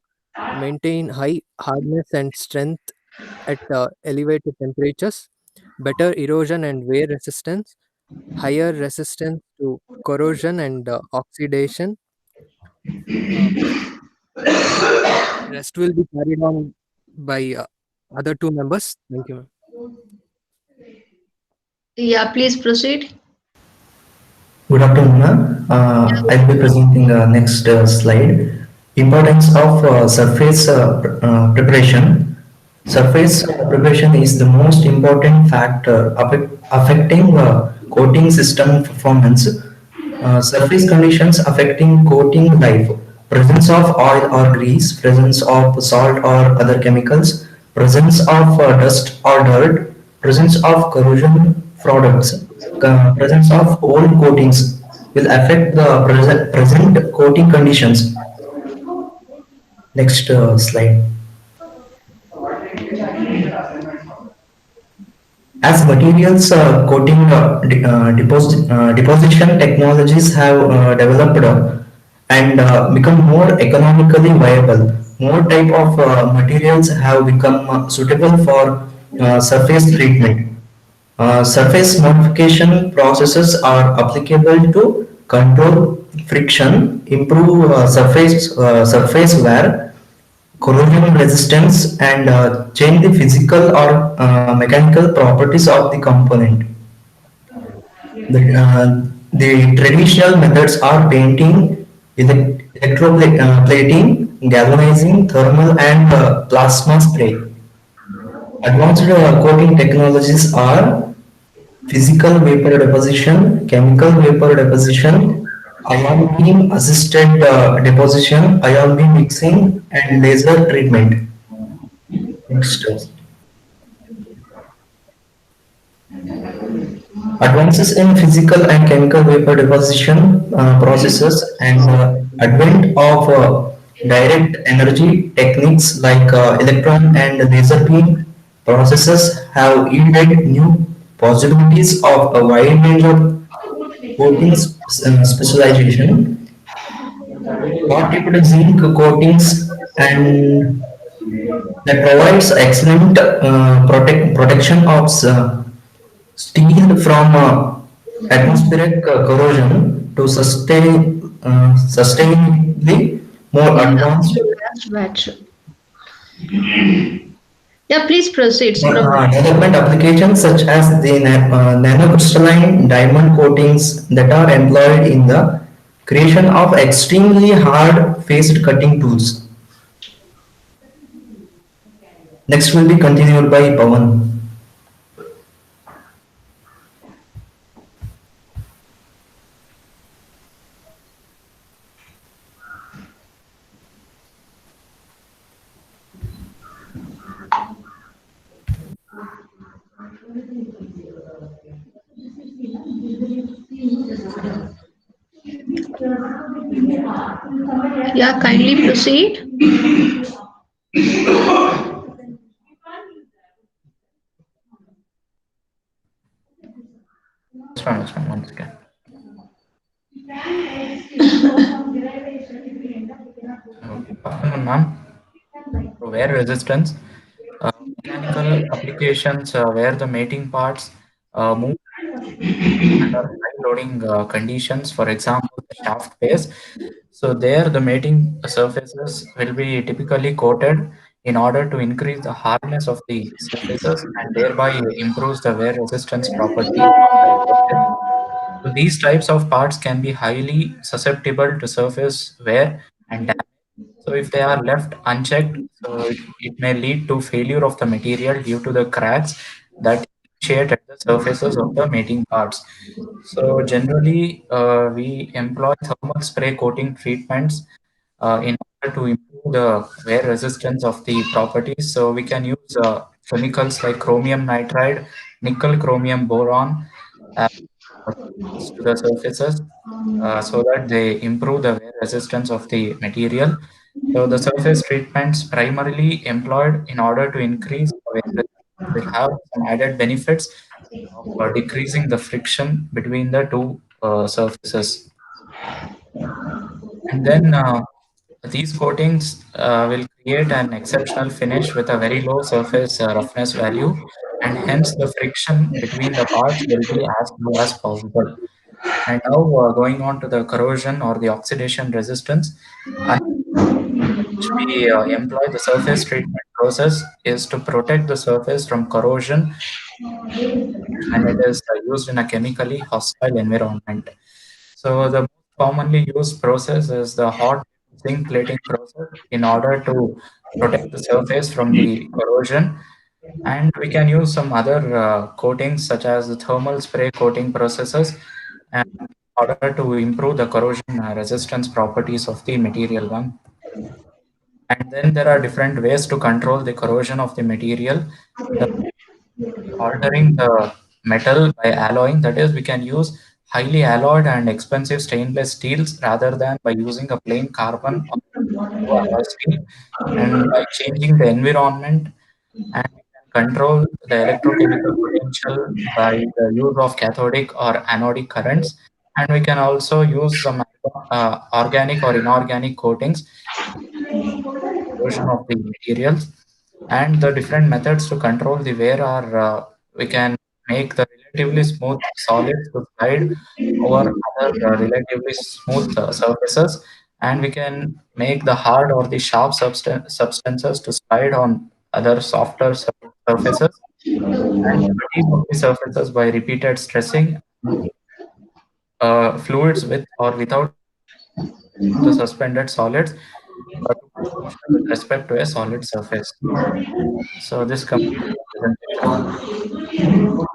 maintain high hardness and strength at elevated temperatures, better erosion and wear resistance, higher resistance to corrosion and oxidation. Rest will be carried on by other 2 members. Thank you, ma'am. Yeah, please proceed. Good afternoon, ma'am. I'll be presenting the next slide. Importance of surface preparation. Surface preparation is the most important factor affecting coating system performance. Surface conditions affecting coating life. Presence of oil or grease, presence of salt or other chemicals, presence of dust or dirt, presence of corrosion products, presence of old coatings will affect the present coating conditions. Next slide. As materials coating deposition technologies have developed and become more economically viable, more type of materials have become suitable for surface treatment. Surface modification processes are applicable to control friction, improve surface wear, corrosion resistance, and change the physical or mechanical properties of the component. The traditional methods are painting, electroplating, galvanizing, thermal, and plasma spray. Advanced coating technologies are physical vapor deposition, chemical vapor deposition, ion beam assisted deposition, ion beam mixing, and laser treatment. Next. Advances in physical and chemical vapor deposition processes and advent of direct energy techniques like electron and laser beam processes have yielded new possibilities of a wide range of coating specialization, hot tipped zinc coatings, and that provides excellent protection of steel from atmospheric corrosion to sustainably more advanced Batch. Yeah, please proceed, Subramanian. development applications such as the nanocrystalline diamond coatings that are employed in the creation of extremely hard faced cutting tools. Next will be continued by Pawan. Yeah, kindly proceed. One second. Afternoon, ma'am. So wear resistance, mechanical applications where the mating parts move under high loading conditions, for example, the shaft base. So there the mating surfaces will be typically coated in order to increase the hardness of the surfaces and thereby improves the wear resistance property of the equipment. So these types of parts can be highly susceptible to surface wear and damage. So if they are left unchecked, so it may lead to failure of the material due to the cracks that initiate at the surfaces of the mating parts. So generally, we employ thermal spray coating treatments in order to improve the wear resistance of the properties. So we can use chemicals like chromium nitride, nickel chromium boron to the surfaces so that they improve the wear resistance of the material. So the surface treatments primarily employed in order to increase the wear resistance will have some added benefits of decreasing the friction between the two surfaces. And then these coatings will create an exceptional finish with a very low surface roughness value, and hence the friction between the parts will be as low as possible. And now going on to the corrosion or the oxidation resistance, which we employ the surface treatment process is to protect the surface from corrosion when it is used in a chemically hostile environment. So the most commonly used process is the hot zinc plating process in order to protect the surface from the corrosion. And we can use some other coatings such as the thermal spray coating processes in order to improve the corrosion resistance properties of the material one. And then there are different ways to control the corrosion of the material. The altering the metal by alloying, that is, we can use highly alloyed and expensive stainless steels rather than by using a plain carbon or alloy steel. And by changing the environment, and we can control the electrochemical potential by the use of cathodic or anodic currents. And we can also use some organic or inorganic coatings corrosion of the materials. And the different methods to control the wear are we can make the relatively smooth solids to slide over other relatively smooth surfaces, and we can make the hard or the sharp substances to slide on other softer surfaces, and fatigue of the surfaces by repeated stressing fluids with or without the suspended solids but with respect to a solid surface. So this completes the presentation.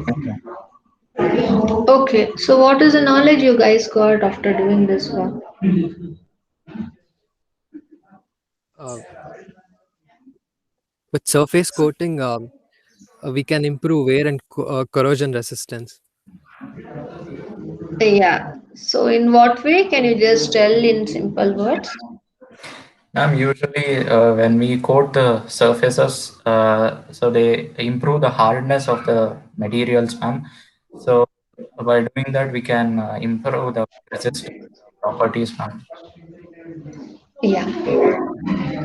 Thank you. Okay, so what is the knowledge you guys got after doing this work? Uh, with surface coating, we can improve wear and corrosion resistance. Yeah. So in what way? Can you just tell in simple words? Usually when we coat the surfaces, so they improve the hardness of the materials, ma'am. So by doing that, we can improve the resistance properties, ma'am. Yeah.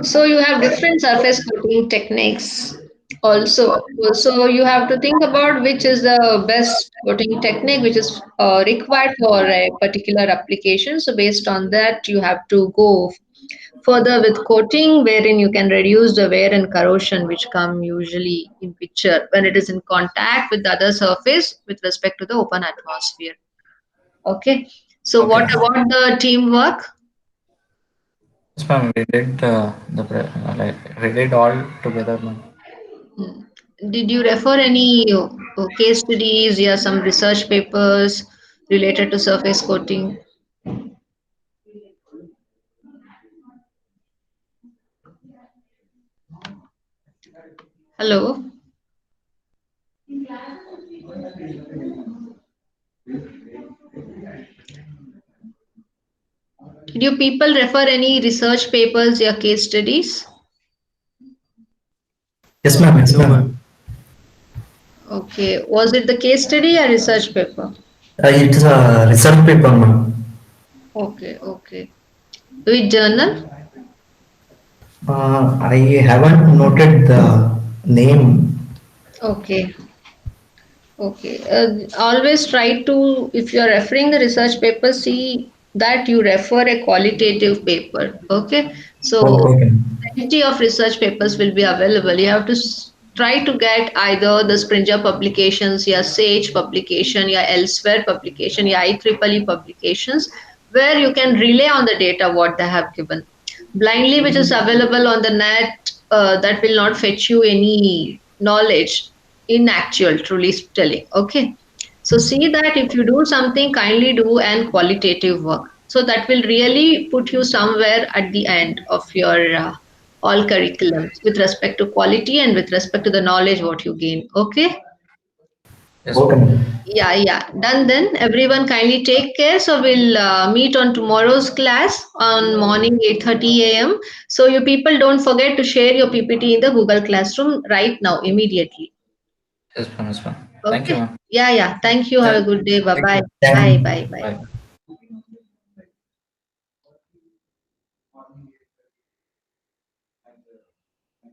So you have different surface coating techniques also. So you have to think about which is the best coating technique which is required for a particular application. So based on that, you have to go further with coating, wherein you can reduce the wear and corrosion which come usually in picture when it is in contact with the other surface with respect to the open atmosphere. Okay. So Okay, what ma'am. about the teamwork? Yes, ma'am. We did we did all together, ma'am. Did you refer any case studies or some research papers related to surface coating? Hello? Did you people refer any research papers or case studies? Yes, ma'am. Yes, No, ma'am. ma'am. Okay. Was it the case study or research paper? It's a research paper, ma'am. Okay, okay. Which journal? I haven't noted the name. Okay, okay. Always try to, if you're referring the research paper, see that you refer a qualitative paper. Okay, so Okay. plenty of research papers will be available. You have to try to get either the Springer publications, your Sage publication, your Elsewhere publication, your IEEE publications, where you can rely on the data what they have given. Blindly, which is available on the net, that will not fetch you any knowledge in actual, truly telling. Okay. So see that if you do something, kindly do and qualitative work. So that will really put you somewhere at the end of your all curriculums with respect to quality and with respect to the knowledge what you gain. Okay. Yes, okay, ma'am. Yeah, yeah. Done then. Everyone kindly take care. So we'll meet on tomorrow's class on morning 8:30 a.m. So you people don't forget to share your PPT in the Google Classroom right now, immediately. Yes, ma'am. Yes, ma'am. Thank you, Okay. ma'am. Yeah, yeah. Thank you. Have a good day. Bye Thank bye. you. Thank Bye you. bye bye. Bye.